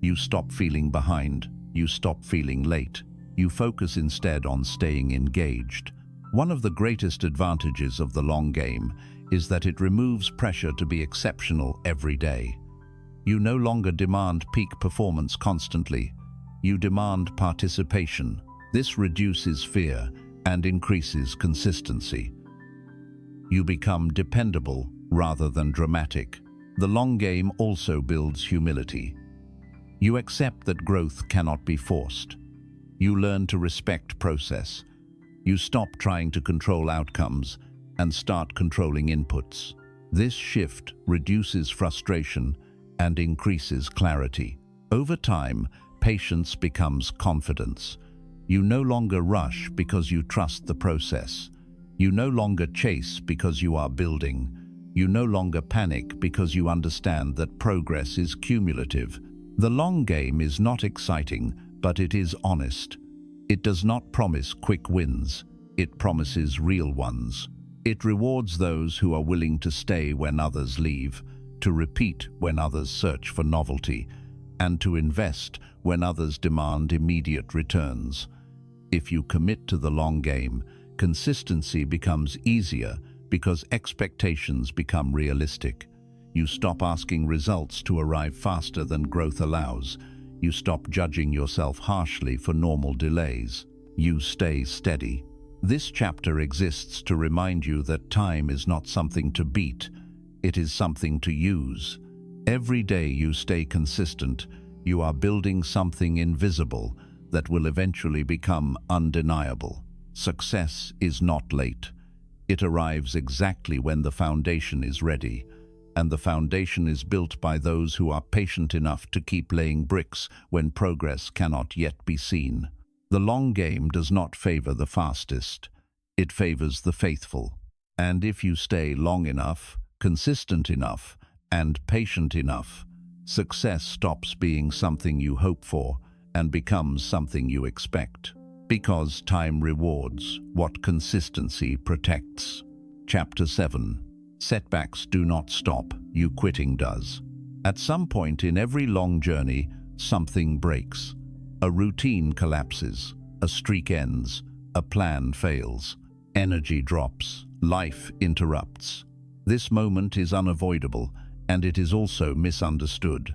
[SPEAKER 1] You stop feeling behind. You stop feeling late. You focus instead on staying engaged. One of the greatest advantages of the long game is that it removes pressure to be exceptional every day. You no longer demand peak performance constantly. You demand participation. This reduces fear and increases consistency. You become dependable rather than dramatic. The long game also builds humility. You accept that growth cannot be forced. You learn to respect process. You stop trying to control outcomes and start controlling inputs. This shift reduces frustration and increases clarity. Over time, patience becomes confidence. You no longer rush because you trust the process. You no longer chase because you are building. You no longer panic because you understand that progress is cumulative. The long game is not exciting, but it is honest. It does not promise quick wins. It promises real ones. It rewards those who are willing to stay when others leave, to repeat when others search for novelty, and to invest when others demand immediate returns. If you commit to the long game, consistency becomes easier because expectations become realistic. You stop asking results to arrive faster than growth allows. You stop judging yourself harshly for normal delays. You stay steady. This chapter exists to remind you that time is not something to beat, it is something to use. Every day you stay consistent, you are building something invisible that will eventually become undeniable. Success is not late. It arrives exactly when the foundation is ready, and the foundation is built by those who are patient enough to keep laying bricks when progress cannot yet be seen. The long game does not favor the fastest. It favors the faithful. And if you stay long enough, consistent enough, and patient enough, success stops being something you hope for and becomes something you expect. Because time rewards what consistency protects. Chapter 7. Setbacks do not stop, you quitting does. At some point in every long journey, something breaks. A routine collapses, a streak ends, a plan fails, energy drops, life interrupts. This moment is unavoidable, and it is also misunderstood.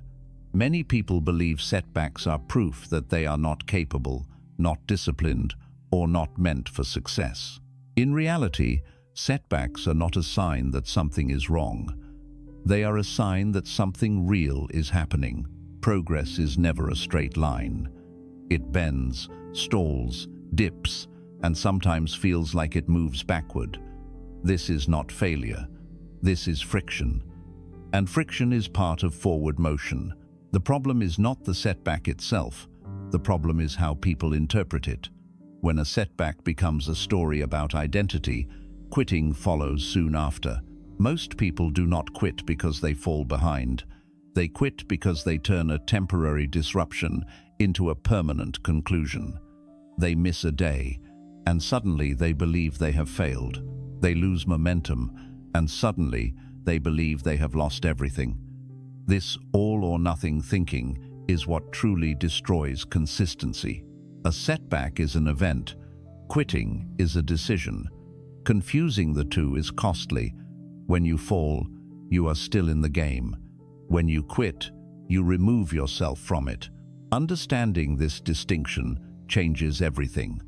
[SPEAKER 1] Many people believe setbacks are proof that they are not capable, not disciplined, or not meant for success. In reality, setbacks are not a sign that something is wrong. They are a sign that something real is happening. Progress is never a straight line. It bends, stalls, dips, and sometimes feels like it moves backward. This is not failure. This is friction. And friction is part of forward motion. The problem is not the setback itself. The problem is how people interpret it. When a setback becomes a story about identity, quitting follows soon after. Most people do not quit because they fall behind. They quit because they turn a temporary disruption into a permanent conclusion. They miss a day, and suddenly they believe they have failed. They lose momentum, and suddenly they believe they have lost everything. This all-or-nothing thinking is what truly destroys consistency. A setback is an event. Quitting is a decision. Confusing the two is costly. When you fall, you are still in the game. When you quit, you remove yourself from it. Understanding this distinction changes everything.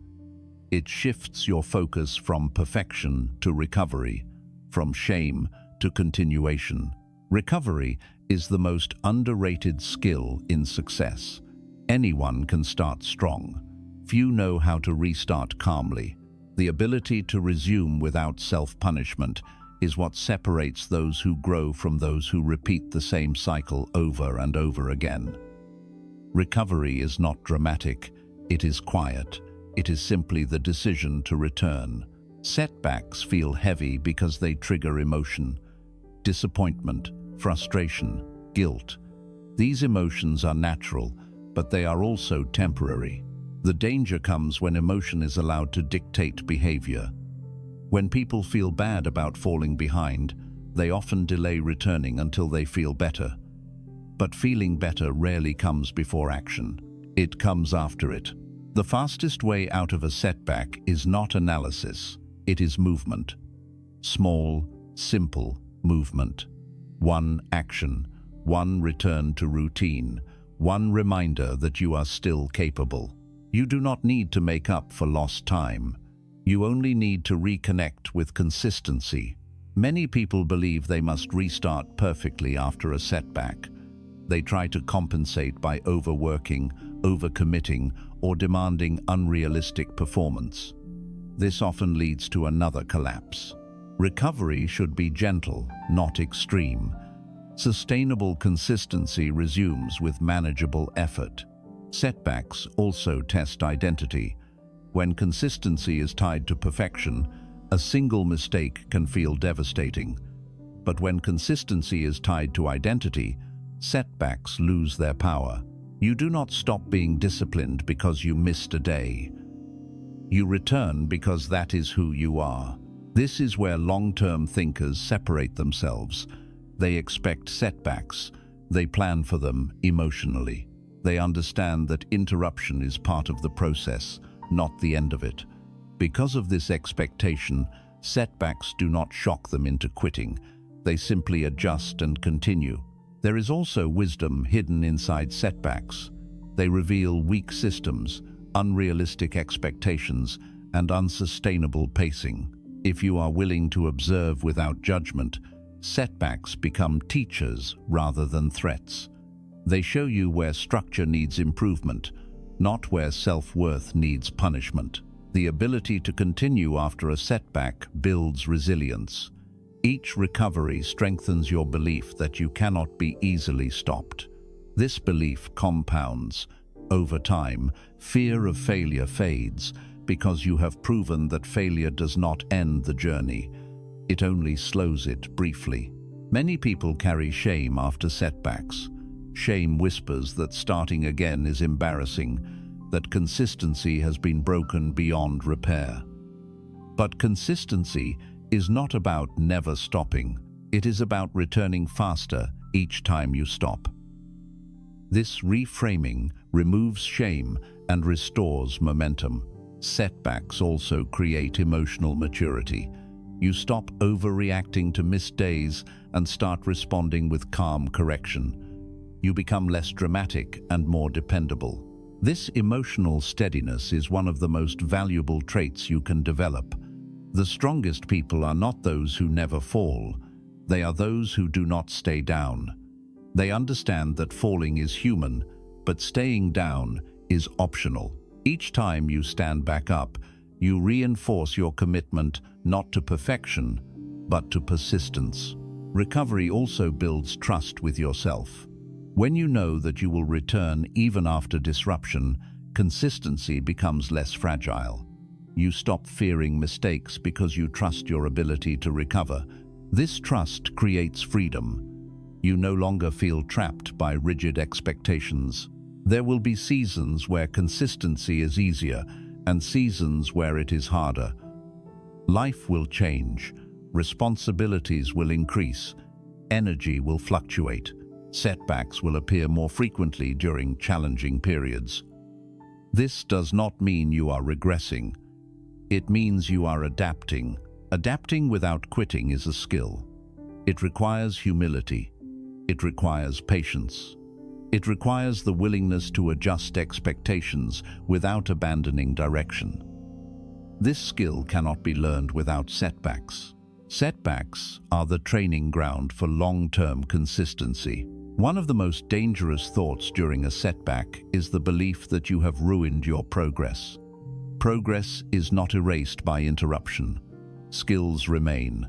[SPEAKER 1] It shifts your focus from perfection to recovery, from shame to continuation. Recovery is the most underrated skill in success. Anyone can start strong. Few know how to restart calmly. The ability to resume without self-punishment is what separates those who grow from those who repeat the same cycle over and over again. Recovery is not dramatic, it is quiet. It is simply the decision to return. Setbacks feel heavy because they trigger emotion. Disappointment, frustration, guilt. These emotions are natural, but they are also temporary. The danger comes when emotion is allowed to dictate behavior. When people feel bad about falling behind, they often delay returning until they feel better. But feeling better rarely comes before action. It comes after it. The fastest way out of a setback is not analysis, it is movement. Small, simple movement. One action, one return to routine, one reminder that you are still capable. You do not need to make up for lost time. You only need to reconnect with consistency. Many people believe they must restart perfectly after a setback. They try to compensate by overworking, overcommitting, or demanding unrealistic performance. This often leads to another collapse. Recovery should be gentle, not extreme. Sustainable consistency resumes with manageable effort. Setbacks also test identity. When consistency is tied to perfection, a single mistake can feel devastating. But when consistency is tied to identity, setbacks lose their power. You do not stop being disciplined because you missed a day. You return because that is who you are. This is where long-term thinkers separate themselves. They expect setbacks. They plan for them emotionally. They understand that interruption is part of the process, not the end of it. Because of this expectation, setbacks do not shock them into quitting. They simply adjust and continue. There is also wisdom hidden inside setbacks. They reveal weak systems, unrealistic expectations, and unsustainable pacing. If you are willing to observe without judgment, setbacks become teachers rather than threats. They show you where structure needs improvement, not where self-worth needs punishment. The ability to continue after a setback builds resilience. Each recovery strengthens your belief that you cannot be easily stopped. This belief compounds. Over time, fear of failure fades because you have proven that failure does not end the journey. It only slows it briefly. Many people carry shame after setbacks. Shame whispers that starting again is embarrassing, that consistency has been broken beyond repair. But consistency is not about never stopping. It is about returning faster each time you stop. This reframing removes shame and restores momentum. Setbacks also create emotional maturity. You stop overreacting to missed days and start responding with calm correction. You become less dramatic and more dependable. This emotional steadiness is one of the most valuable traits you can develop. The strongest people are not those who never fall. They are those who do not stay down. They understand that falling is human, but staying down is optional. Each time you stand back up, you reinforce your commitment not to perfection, but to persistence. Recovery also builds trust with yourself. When you know that you will return even after disruption, consistency becomes less fragile. You stop fearing mistakes because you trust your ability to recover. This trust creates freedom. You no longer feel trapped by rigid expectations. There will be seasons where consistency is easier and seasons where it is harder. Life will change, responsibilities will increase, energy will fluctuate, setbacks will appear more frequently during challenging periods. This does not mean you are regressing. It means you are adapting. Adapting without quitting is a skill. It requires humility. It requires patience. It requires the willingness to adjust expectations without abandoning direction. This skill cannot be learned without setbacks. Setbacks are the training ground for long-term consistency. One of the most dangerous thoughts during a setback is the belief that you have ruined your progress. Progress is not erased by interruption. Skills remain.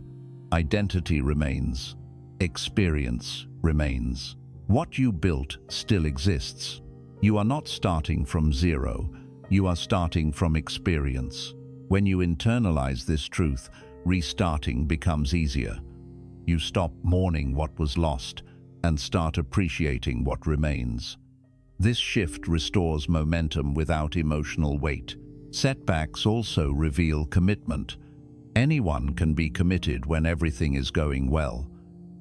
[SPEAKER 1] Identity remains. Experience remains. What you built still exists. You are not starting from zero. You are starting from experience. When you internalize this truth, restarting becomes easier. You stop mourning what was lost and start appreciating what remains. This shift restores momentum without emotional weight. Setbacks also reveal commitment. Anyone can be committed when everything is going well.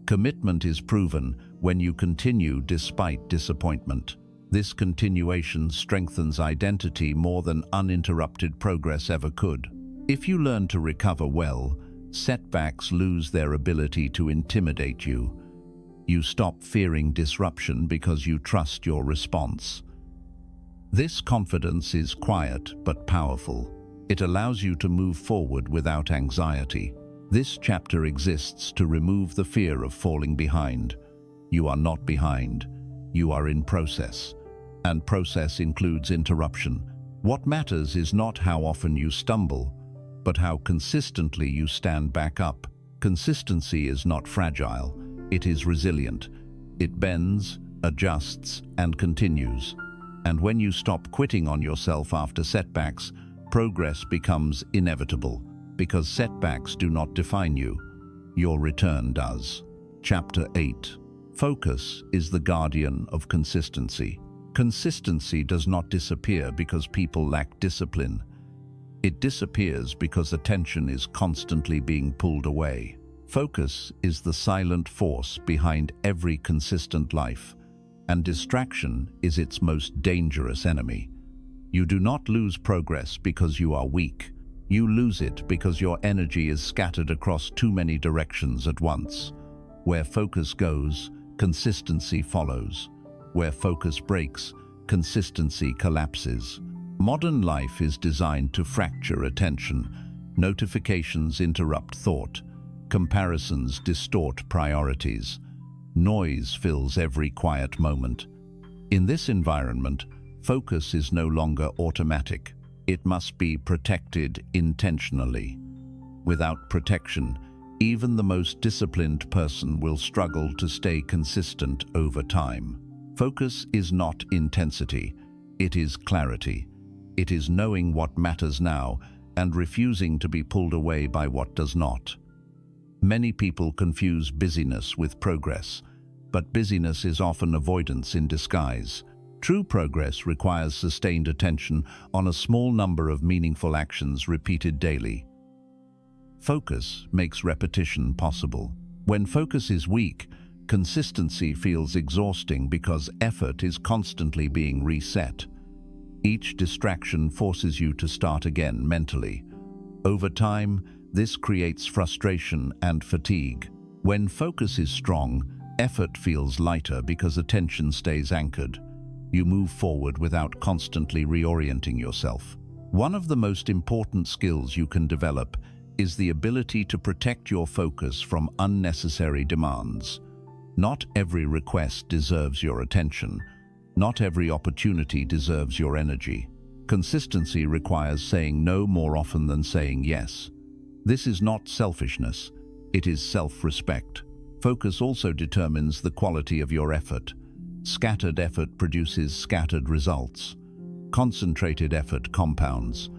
[SPEAKER 1] Commitment is proven when you continue despite disappointment. This continuation strengthens identity more than uninterrupted progress ever could. If you learn to recover well, setbacks lose their ability to intimidate you. You stop fearing disruption because you trust your response. This confidence is quiet but powerful. It allows you to move forward without anxiety. This chapter exists to remove the fear of falling behind. You are not behind. You are in process. And process includes interruption. What matters is not how often you stumble, but how consistently you stand back up. Consistency is not fragile. It is resilient. It bends, adjusts, and continues. And when you stop quitting on yourself after setbacks, progress becomes inevitable, because setbacks do not define you. Your return does. Chapter 8. Focus is the guardian of consistency. Consistency does not disappear because people lack discipline. It disappears because attention is constantly being pulled away. Focus is the silent force behind every consistent life, and distraction is its most dangerous enemy. You do not lose progress because you are weak. You lose it because your energy is scattered across too many directions at once. Where focus goes, consistency follows. Where focus breaks, consistency collapses. Modern life is designed to fracture attention. Notifications interrupt thought. Comparisons distort priorities. Noise fills every quiet moment. In this environment, focus is no longer automatic. It must be protected intentionally. Without protection, even the most disciplined person will struggle to stay consistent over time. Focus is not intensity, it is clarity. It is knowing what matters now and refusing to be pulled away by what does not. Many people confuse busyness with progress, but busyness is often avoidance in disguise. True progress requires sustained attention on a small number of meaningful actions repeated daily. Focus makes repetition possible. When focus is weak, consistency feels exhausting because effort is constantly being reset. Each distraction forces you to start again mentally. Over time, this creates frustration and fatigue. When focus is strong, effort feels lighter because attention stays anchored. You move forward without constantly reorienting yourself. One of the most important skills you can develop is the ability to protect your focus from unnecessary demands. Not every request deserves your attention. Not every opportunity deserves your energy. Consistency requires saying no more often than saying yes. This is not selfishness, it is self-respect. Focus also determines the quality of your effort. Scattered effort produces scattered results. Concentrated effort compounds.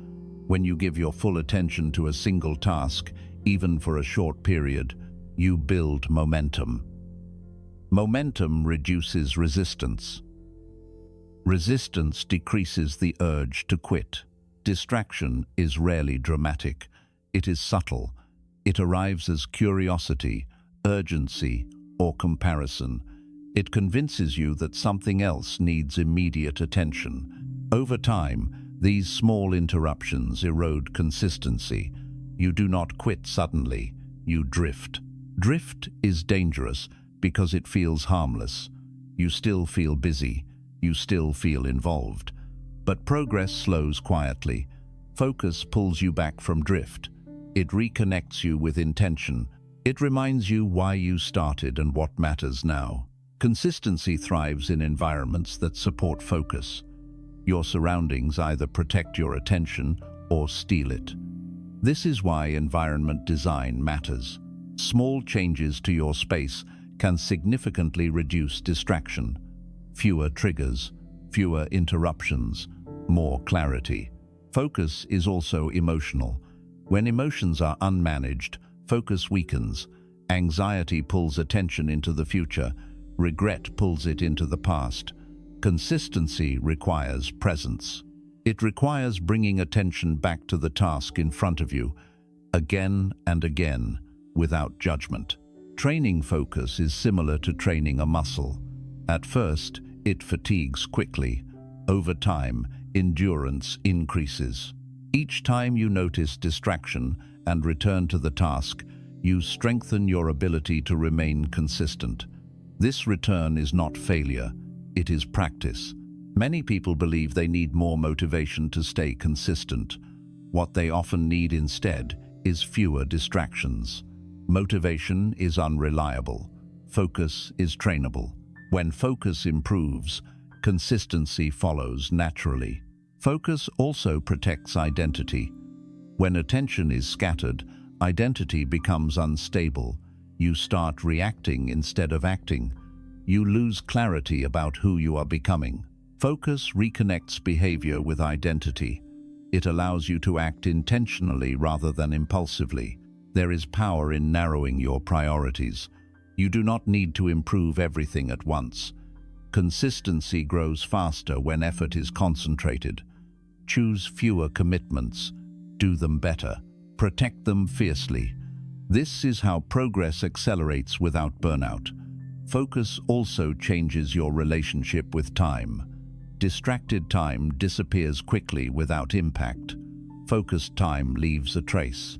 [SPEAKER 1] When you give your full attention to a single task, even for a short period, you build momentum. Momentum reduces resistance. Resistance decreases the urge to quit. Distraction is rarely dramatic. It is subtle. It arrives as curiosity, urgency, or comparison. It convinces you that something else needs immediate attention. Over time, these small interruptions erode consistency. You do not quit suddenly, you drift. Drift is dangerous because it feels harmless. You still feel busy, you still feel involved. But progress slows quietly. Focus pulls you back from drift. It reconnects you with intention. It reminds you why you started and what matters now. Consistency thrives in environments that support focus. Your surroundings either protect your attention or steal it. This is why environment design matters. Small changes to your space can significantly reduce distraction. Fewer triggers, fewer interruptions, more clarity. Focus is also emotional. When emotions are unmanaged, focus weakens. Anxiety pulls attention into the future. Regret pulls it into the past. Consistency requires presence. It requires bringing attention back to the task in front of you, again and again, without judgment. Training focus is similar to training a muscle. At first, it fatigues quickly. Over time, endurance increases. Each time you notice distraction and return to the task, you strengthen your ability to remain consistent. This return is not failure. It is practice. Many people believe they need more motivation to stay consistent. What they often need instead is fewer distractions. Motivation is unreliable. Focus is trainable. When focus improves, consistency follows naturally. Focus also protects identity. When attention is scattered, identity becomes unstable. You start reacting instead of acting. You lose clarity about who you are becoming. Focus reconnects behavior with identity. It allows you to act intentionally rather than impulsively. There is power in narrowing your priorities. You do not need to improve everything at once. Consistency grows faster when effort is concentrated. Choose fewer commitments. Do them better. Protect them fiercely. This is how progress accelerates without burnout. Focus also changes your relationship with time. Distracted time disappears quickly without impact. Focused time leaves a trace.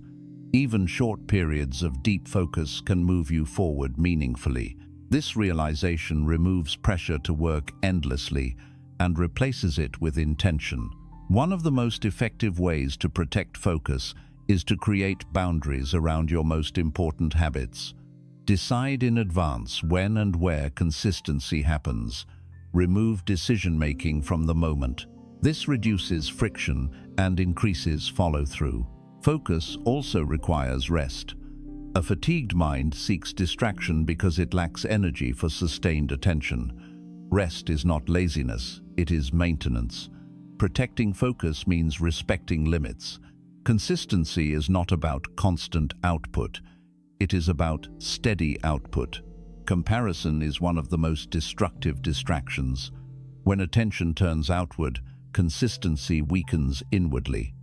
[SPEAKER 1] Even short periods of deep focus can move you forward meaningfully. This realization removes pressure to work endlessly and replaces it with intention. One of the most effective ways to protect focus is to create boundaries around your most important habits. Decide in advance when and where consistency happens. Remove decision-making from the moment. This reduces friction and increases follow-through. Focus also requires rest. A fatigued mind seeks distraction because it lacks energy for sustained attention. Rest is not laziness, it is maintenance. Protecting focus means respecting limits. Consistency is not about constant output. It is about steady output. Comparison is one of the most destructive distractions. When attention turns outward, consistency weakens inwardly.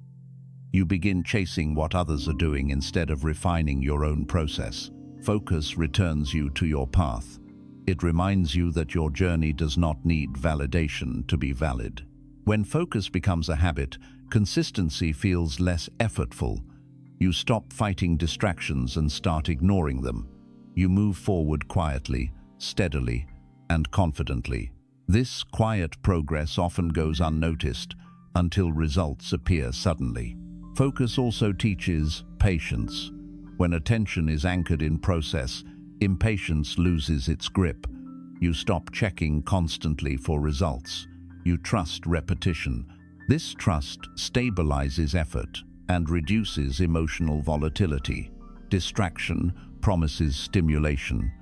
[SPEAKER 1] You begin chasing what others are doing instead of refining your own process. Focus returns you to your path. It reminds you that your journey does not need validation to be valid. When focus becomes a habit, consistency feels less effortful. You stop fighting distractions and start ignoring them. You move forward quietly, steadily, and confidently. This quiet progress often goes unnoticed until results appear suddenly. Focus also teaches patience. When attention is anchored in process, impatience loses its grip. You stop checking constantly for results. You trust repetition. This trust stabilizes effort and reduces emotional volatility. Distraction promises stimulation.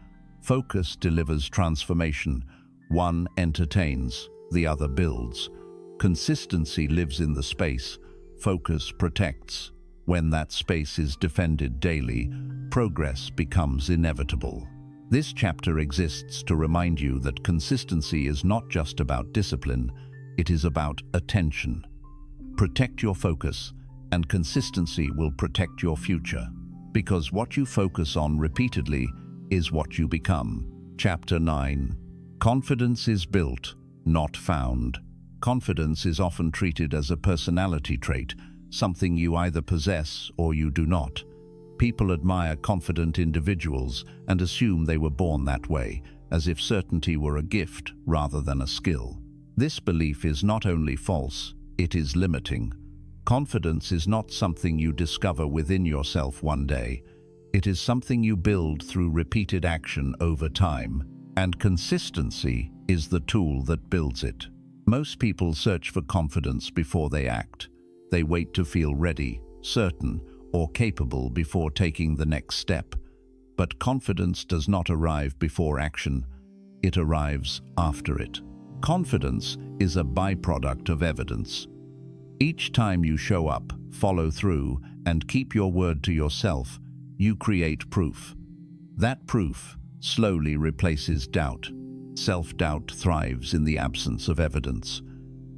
[SPEAKER 1] Focus delivers transformation. One entertains, the other builds. Consistency lives in the space. Focus protects. When that space is defended daily, progress becomes inevitable. This chapter exists to remind you that consistency is not just about discipline, it is about attention. Protect your focus, and consistency will protect your future. Because what you focus on repeatedly is what you become. Chapter 9. Confidence is built, not found. Confidence is often treated as a personality trait, something you either possess or you do not. People admire confident individuals and assume they were born that way, as if certainty were a gift rather than a skill. This belief is not only false, it is limiting. Confidence is not something you discover within yourself one day. It is something you build through repeated action over time, and consistency is the tool that builds it. Most people search for confidence before they act. They wait to feel ready, certain, or capable before taking the next step. But confidence does not arrive before action. It arrives after it. Confidence is a byproduct of evidence. Each time you show up, follow through, and keep your word to yourself, you create proof. That proof slowly replaces doubt. Self-doubt thrives in the absence of evidence.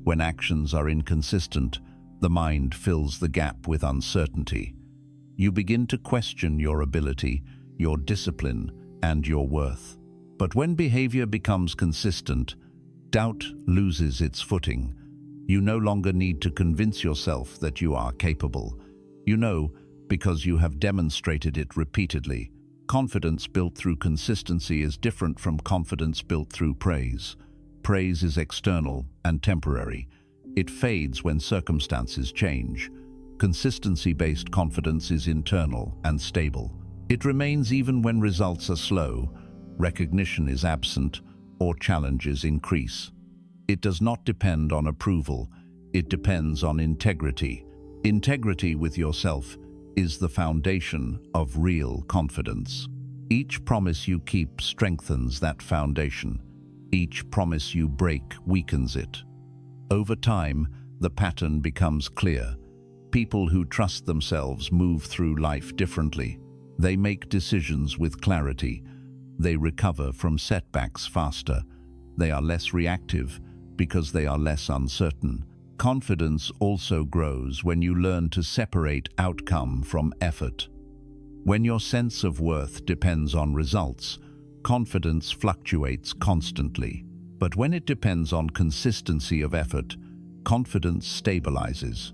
[SPEAKER 1] When actions are inconsistent, the mind fills the gap with uncertainty. You begin to question your ability, your discipline, and your worth. But when behavior becomes consistent, doubt loses its footing. You no longer need to convince yourself that you are capable. You know because you have demonstrated it repeatedly. Confidence built through consistency is different from confidence built through praise. Praise is external and temporary. It fades when circumstances change. Consistency-based confidence is internal and stable. It remains even when results are slow, recognition is absent, or challenges increase. It does not depend on approval, it depends on integrity. Integrity with yourself is the foundation of real confidence. Each promise you keep strengthens that foundation. Each promise you break weakens it. Over time, the pattern becomes clear. People who trust themselves move through life differently. They make decisions with clarity. They recover from setbacks faster. They are less reactive because they are less uncertain. Confidence also grows when you learn to separate outcome from effort. When your sense of worth depends on results, confidence fluctuates constantly. But when it depends on consistency of effort, confidence stabilizes.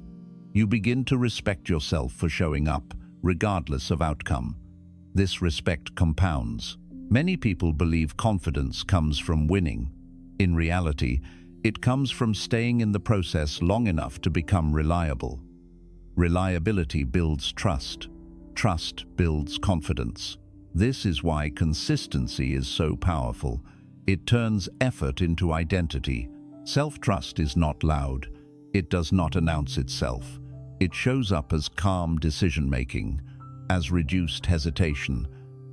[SPEAKER 1] You begin to respect yourself for showing up, regardless of outcome. This respect compounds. Many people believe confidence comes from winning. In reality, It comes from staying in the process long enough to become reliable. Reliability builds trust. Trust builds confidence. This is why consistency is so powerful. It turns effort into identity. Self-trust is not loud. It does not announce itself. It shows up as calm decision-making, as reduced hesitation,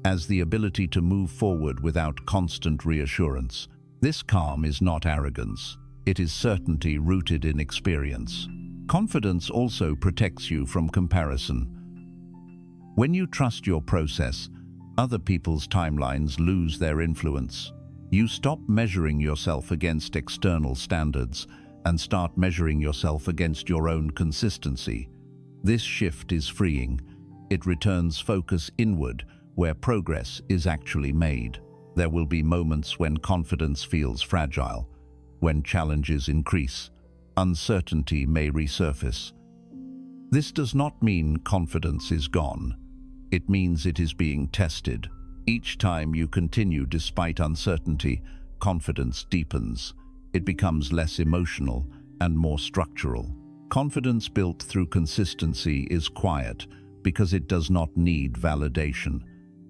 [SPEAKER 1] as the ability to move forward without constant reassurance. This calm is not arrogance. It is certainty rooted in experience. Confidence also protects you from comparison. When you trust your process, other people's timelines lose their influence. You stop measuring yourself against external standards and start measuring yourself against your own consistency. This shift is freeing. It returns focus inward, where progress is actually made. There will be moments when confidence feels fragile, when challenges increase, uncertainty may resurface. This does not mean confidence is gone. It means it is being tested. Each time you continue despite uncertainty, confidence deepens. It becomes less emotional and more structural. Confidence built through consistency is quiet because it does not need validation.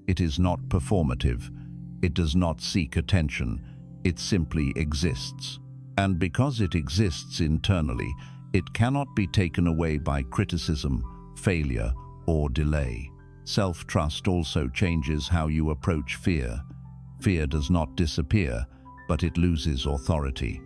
[SPEAKER 1] It is not performative. It does not seek attention. It simply exists. And because it exists internally, it cannot be taken away by criticism, failure, or delay. Self-trust also changes how you approach fear. Fear does not disappear, but it loses authority.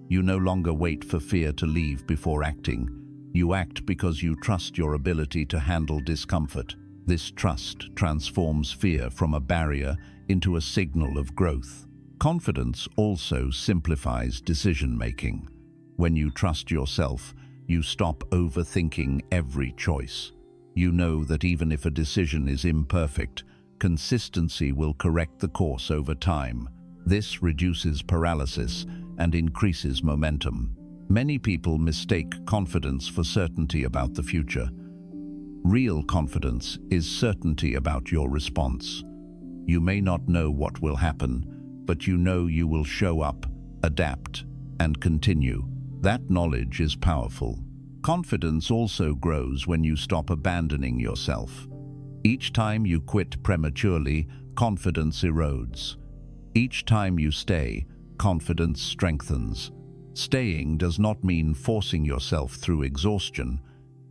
[SPEAKER 1] You no longer wait for fear to leave before acting. You act because you trust your ability to handle discomfort. This trust transforms fear from a barrier into a signal of growth. Confidence also simplifies decision-making. When you trust yourself, you stop overthinking every choice. You know that even if a decision is imperfect, consistency will correct the course over time. This reduces paralysis and increases momentum. Many people mistake confidence for certainty about the future. Real confidence is certainty about your response. You may not know what will happen, but you know you will show up, adapt, and continue. That knowledge is powerful. Confidence also grows when you stop abandoning yourself. Each time you quit prematurely, confidence erodes. Each time you stay, confidence strengthens. Staying does not mean forcing yourself through exhaustion.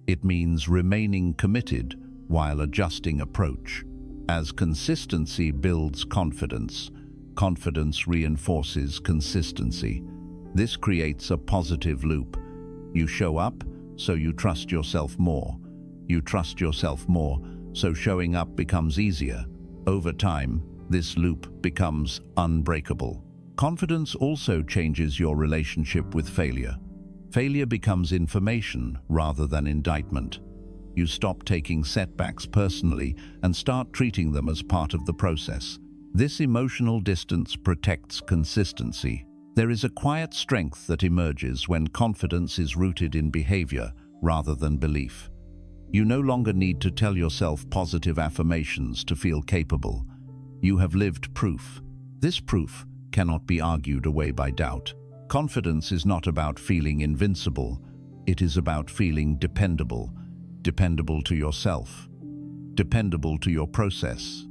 [SPEAKER 1] It means remaining committed while adjusting approach. As consistency builds confidence, confidence reinforces consistency. This creates a positive loop. You show up, so you trust yourself more. You trust yourself more, so showing up becomes easier. Over time, this loop becomes unbreakable. Confidence also changes your relationship with failure. Failure becomes information rather than indictment. You stop taking setbacks personally and start treating them as part of the process. This emotional distance protects consistency. There is a quiet strength that emerges when confidence is rooted in behavior rather than belief. You no longer need to tell yourself positive affirmations to feel capable. You have lived proof. This proof cannot be argued away by doubt. Confidence is not about feeling invincible. It is about feeling dependable. Dependable to yourself. Dependable to your process.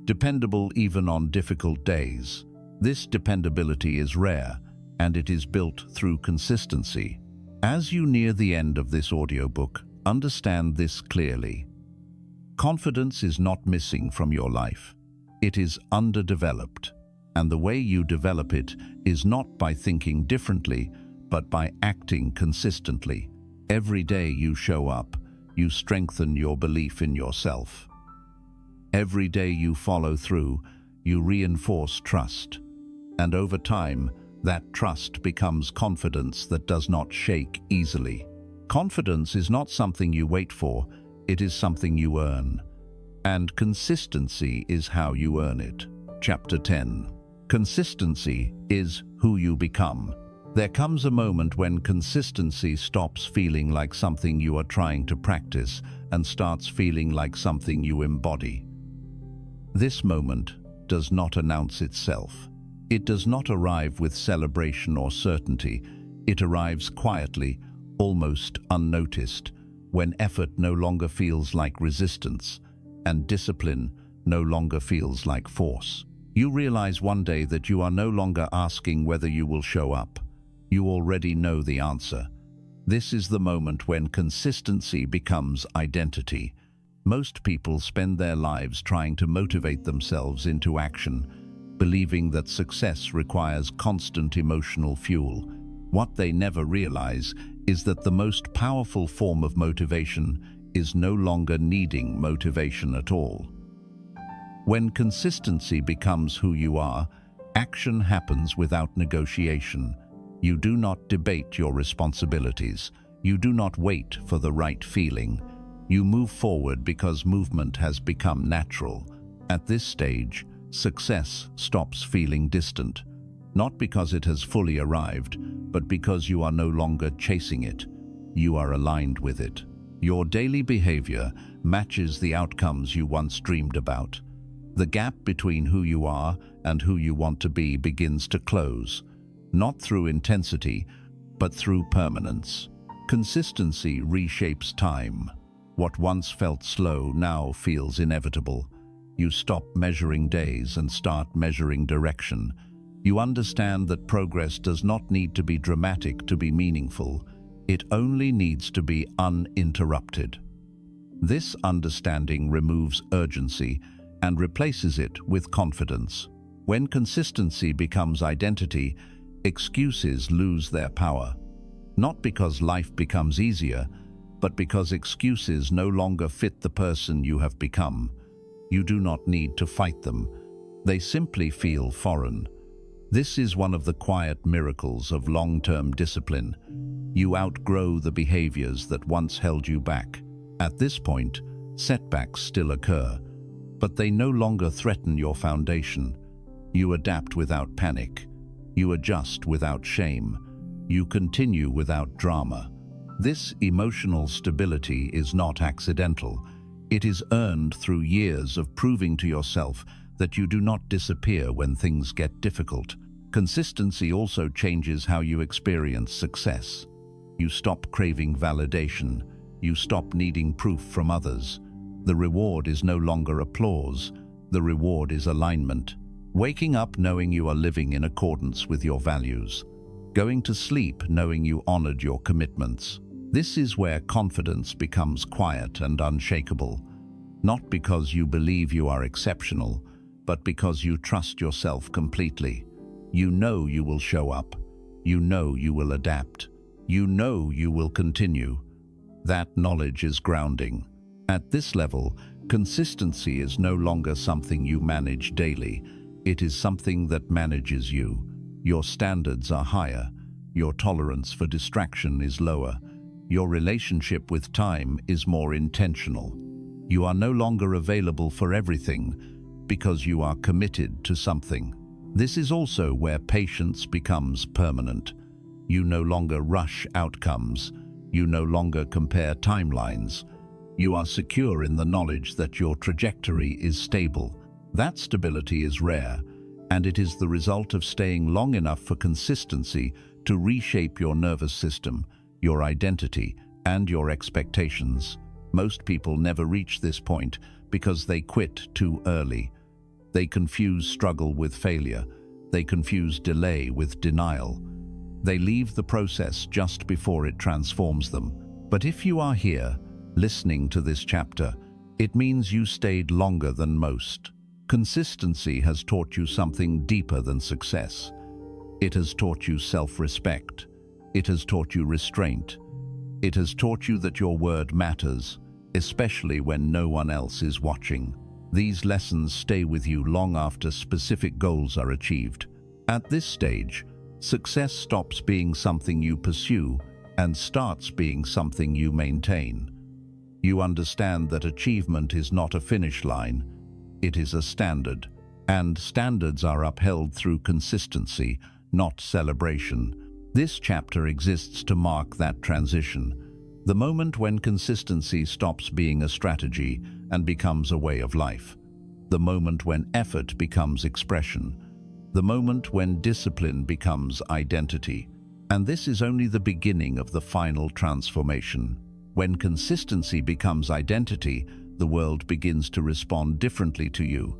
[SPEAKER 1] Dependable even on difficult days. This dependability is rare, and it is built through consistency. As you near the end of this audiobook, understand this clearly. Confidence is not missing from your life. It is underdeveloped, and the way you develop it is not by thinking differently, but by acting consistently. Every day you show up, you strengthen your belief in yourself. Every day you follow through, you reinforce trust. And over time, that trust becomes confidence that does not shake easily. Confidence is not something you wait for, it is something you earn. And consistency is how you earn it. Chapter 10. Consistency is who you become. There comes a moment when consistency stops feeling like something you are trying to practice and starts feeling like something you embody. This moment does not announce itself. It does not arrive with celebration or certainty. It arrives quietly, almost unnoticed, when effort no longer feels like resistance and discipline no longer feels like force. You realize one day that you are no longer asking whether you will show up. You already know the answer. This is the moment when consistency becomes identity. Most people spend their lives trying to motivate themselves into action, believing that success requires constant emotional fuel. What they never realize is that the most powerful form of motivation is no longer needing motivation at all. When consistency becomes who you are, action happens without negotiation. You do not debate your responsibilities. You do not wait for the right feeling. You move forward because movement has become natural. At this stage, success stops feeling distant, not because it has fully arrived, but because you are no longer chasing it. You are aligned with it. Your daily behavior matches the outcomes you once dreamed about. The gap between who you are and who you want to be begins to close, not through intensity, but through permanence. Consistency reshapes time. What once felt slow now feels inevitable. You stop measuring days and start measuring direction. You understand that progress does not need to be dramatic to be meaningful. It only needs to be uninterrupted. This understanding removes urgency and replaces it with confidence. When consistency becomes identity, excuses lose their power. Not because life becomes easier, but because excuses no longer fit the person you have become. You do not need to fight them. They simply feel foreign. This is one of the quiet miracles of long-term discipline. You outgrow the behaviors that once held you back. At this point, setbacks still occur, but they no longer threaten your foundation. You adapt without panic. You adjust without shame. You continue without drama. This emotional stability is not accidental. It is earned through years of proving to yourself that you do not disappear when things get difficult. Consistency also changes how you experience success. You stop craving validation. You stop needing proof from others. The reward is no longer applause. The reward is alignment. Waking up knowing you are living in accordance with your values. Going to sleep knowing you honored your commitments. This is where confidence becomes quiet and unshakable. Not because you believe you are exceptional, but because you trust yourself completely. You know you will show up. You know you will adapt. You know you will continue. That knowledge is grounding. At this level, consistency is no longer something you manage daily. It is something that manages you. Your standards are higher. Your tolerance for distraction is lower. Your relationship with time is more intentional. You are no longer available for everything because you are committed to something. This is also where patience becomes permanent. You no longer rush outcomes. You no longer compare timelines. You are secure in the knowledge that your trajectory is stable. That stability is rare, and it is the result of staying long enough for consistency to reshape your nervous system, your identity, and your expectations. Most people never reach this point because they quit too early. They confuse struggle with failure. They confuse delay with denial. They leave the process just before it transforms them. But if you are here, listening to this chapter, it means you stayed longer than most. Consistency has taught you something deeper than success. It has taught you self-respect. It has taught you restraint. It has taught you that your word matters, especially when no one else is watching. These lessons stay with you long after specific goals are achieved. At this stage, success stops being something you pursue and starts being something you maintain. You understand that achievement is not a finish line, it is a standard, and standards are upheld through consistency, not celebration. This chapter exists to mark that transition, the moment when consistency stops being a strategy and becomes a way of life, the moment when effort becomes expression, the moment when discipline becomes identity. And this is only the beginning of the final transformation. When consistency becomes identity, the world begins to respond differently to you,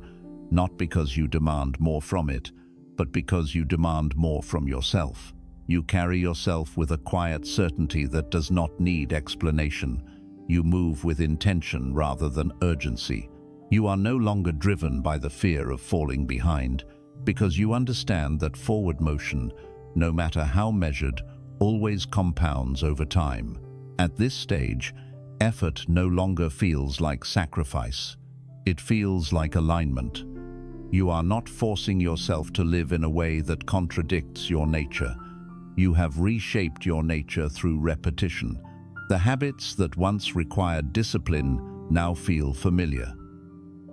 [SPEAKER 1] not because you demand more from it, but because you demand more from yourself. You carry yourself with a quiet certainty that does not need explanation. You move with intention rather than urgency. You are no longer driven by the fear of falling behind, because you understand that forward motion, no matter how measured, always compounds over time. At this stage, effort no longer feels like sacrifice. It feels like alignment. You are not forcing yourself to live in a way that contradicts your nature. You have reshaped your nature through repetition. The habits that once required discipline now feel familiar.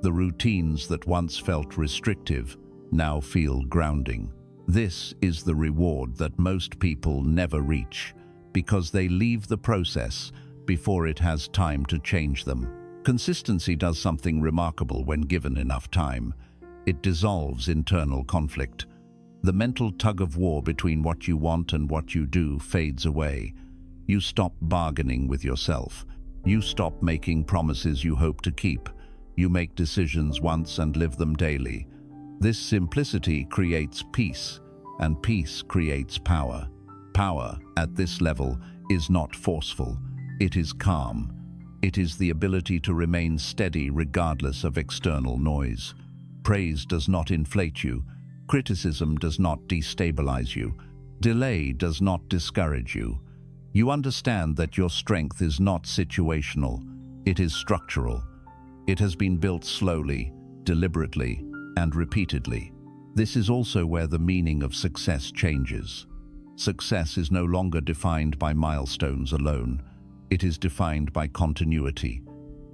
[SPEAKER 1] The routines that once felt restrictive now feel grounding. This is the reward that most people never reach, because they leave the process before it has time to change them. Consistency does something remarkable when given enough time. It dissolves internal conflict. The mental tug-of-war between what you want and what you do fades away. You stop bargaining with yourself. You stop making promises you hope to keep. You make decisions once and live them daily. This simplicity creates peace, and peace creates power. Power, at this level, is not forceful. It is calm. It is the ability to remain steady regardless of external noise. Praise does not inflate you. Criticism does not destabilize you. Delay does not discourage you. You understand that your strength is not situational. It is structural. It has been built slowly, deliberately, and repeatedly. This is also where the meaning of success changes. Success is no longer defined by milestones alone. It is defined by continuity,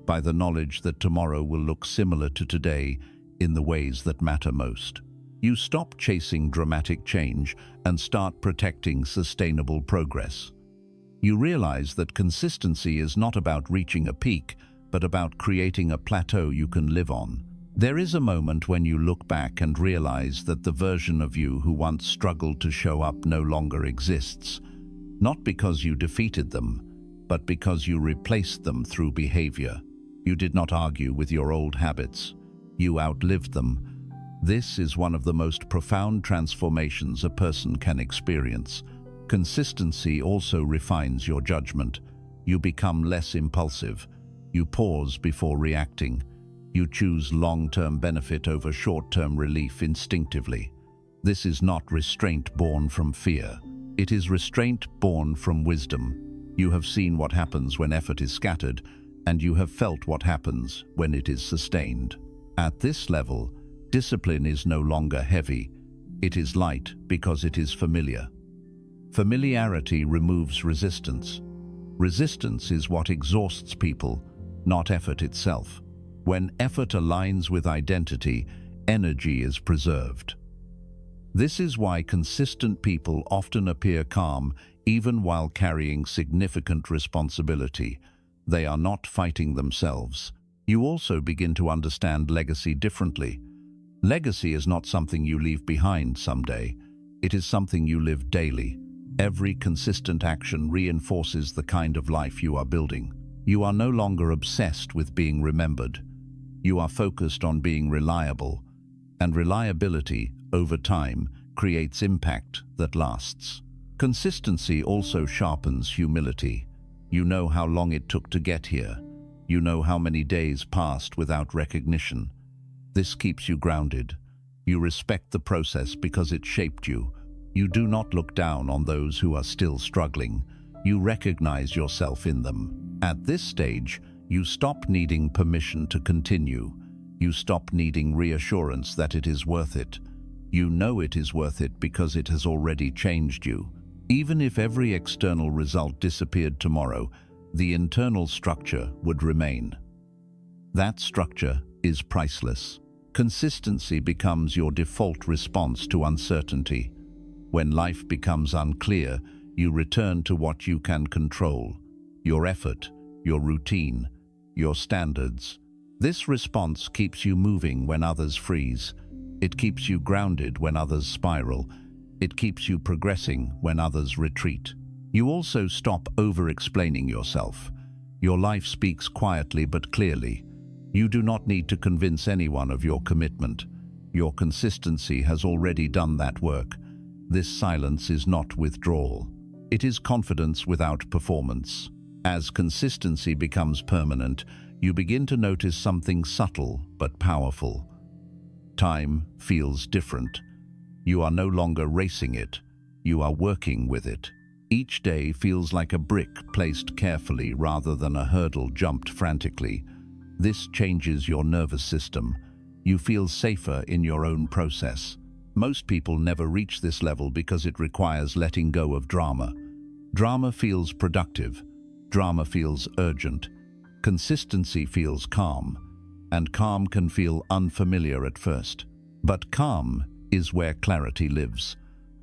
[SPEAKER 1] by the knowledge that tomorrow will look similar to today in the ways that matter most. You stop chasing dramatic change and start protecting sustainable progress. You realize that consistency is not about reaching a peak, but about creating a plateau you can live on. There is a moment when you look back and realize that the version of you who once struggled to show up no longer exists, not because you defeated them, but because you replaced them through behavior. You did not argue with your old habits. You outlived them. This is one of the most profound transformations a person can experience. Consistency also refines your judgment. You become less impulsive. You pause before reacting. You choose long-term benefit over short-term relief instinctively. This is not restraint born from fear. It is restraint born from wisdom. You have seen what happens when effort is scattered, and you have felt what happens when it is sustained. At this level, discipline is no longer heavy. It is light because it is familiar. Familiarity removes resistance. Resistance is what exhausts people, not effort itself. When effort aligns with identity, energy is preserved. This is why consistent people often appear calm even while carrying significant responsibility. They are not fighting themselves. You also begin to understand legacy differently. Legacy is not something you leave behind someday. It is something you live daily. Every consistent action reinforces the kind of life you are building. You are no longer obsessed with being remembered. You are focused on being reliable, and reliability, over time, creates impact that lasts. Consistency also sharpens humility. You know how long it took to get here. You know how many days passed without recognition. This keeps you grounded. You respect the process because it shaped you. You do not look down on those who are still struggling. You recognize yourself in them. At this stage, you stop needing permission to continue. You stop needing reassurance that it is worth it. You know it is worth it because it has already changed you. Even if every external result disappeared tomorrow, the internal structure would remain. That structure is priceless. Consistency becomes your default response to uncertainty. When life becomes unclear, you return to what you can control: your effort, your routine, your standards. This response keeps you moving when others freeze. It keeps you grounded when others spiral. It keeps you progressing when others retreat. You also stop over-explaining yourself. Your life speaks quietly but clearly. You do not need to convince anyone of your commitment. Your consistency has already done that work. This silence is not withdrawal. It is confidence without performance. As consistency becomes permanent, you begin to notice something subtle but powerful. Time feels different. You are no longer racing it. You are working with it. Each day feels like a brick placed carefully rather than a hurdle jumped frantically. This changes your nervous system. You feel safer in your own process. Most people never reach this level because it requires letting go of drama. Drama feels productive. Drama feels urgent. Consistency feels calm. And calm can feel unfamiliar at first. But calm is where clarity lives.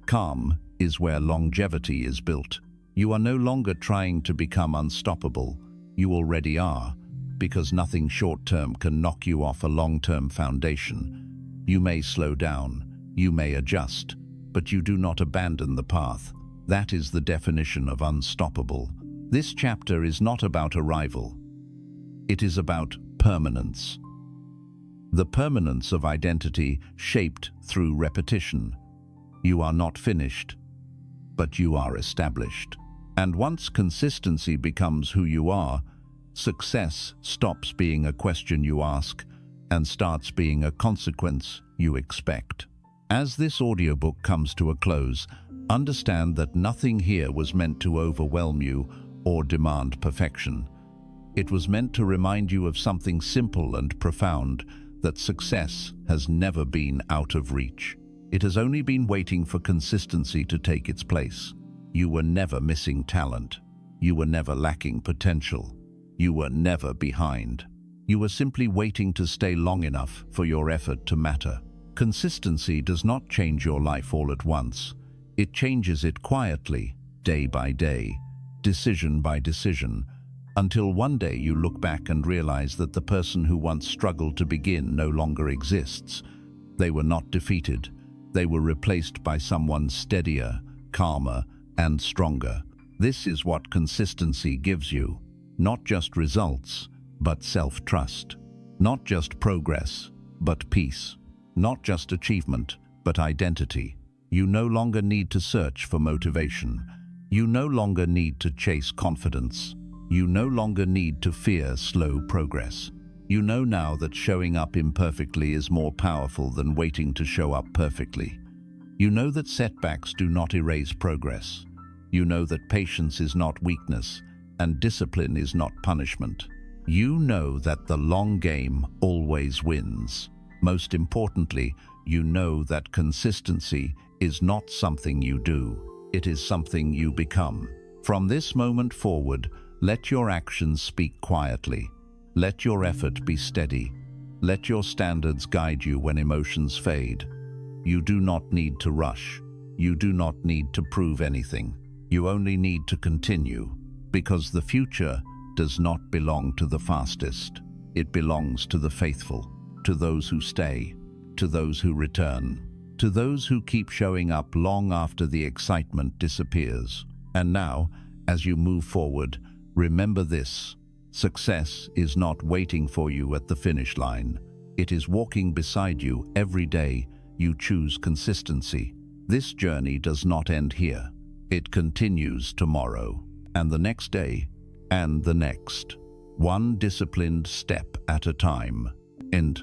[SPEAKER 1] Calm is where longevity is built. You are no longer trying to become unstoppable. You already are, because nothing short-term can knock you off a long-term foundation. You may slow down, you may adjust, but you do not abandon the path. That is the definition of unstoppable. This chapter is not about arrival. It is about permanence. The permanence of identity shaped through repetition. You are not finished, but you are established. And once consistency becomes who you are, success stops being a question you ask and starts being a consequence you expect. As this audiobook comes to a close, understand that nothing here was meant to overwhelm you or demand perfection. It was meant to remind you of something simple and profound, that success has never been out of reach. It has only been waiting for consistency to take its place. You were never missing talent. You were never lacking potential. You were never behind. You were simply waiting to stay long enough for your effort to matter. Consistency does not change your life all at once. It changes it quietly, day by day, decision by decision, until one day you look back and realize that the person who once struggled to begin no longer exists. They were not defeated. They were replaced by someone steadier, calmer, and stronger. This is what consistency gives you. Not just results, but self-trust. Not just progress, but peace. Not just achievement, but identity. You no longer need to search for motivation. You no longer need to chase confidence. You no longer need to fear slow progress. You know now that showing up imperfectly is more powerful than waiting to show up perfectly. You know that setbacks do not erase progress. You know that patience is not weakness, and discipline is not punishment. You know that the long game always wins. Most importantly, you know that consistency is not something you do. It is something you become. From this moment forward, let your actions speak quietly. Let your effort be steady. Let your standards guide you when emotions fade. You do not need to rush. You do not need to prove anything. You only need to continue, because the future does not belong to the fastest. It belongs to the faithful, to those who stay, to those who return, to those who keep showing up long after the excitement disappears. And now, as you move forward, remember this: success is not waiting for you at the finish line. It is walking beside you every day you choose consistency. This journey does not end here. It continues tomorrow, and the next day, and the next, one disciplined step at a time. And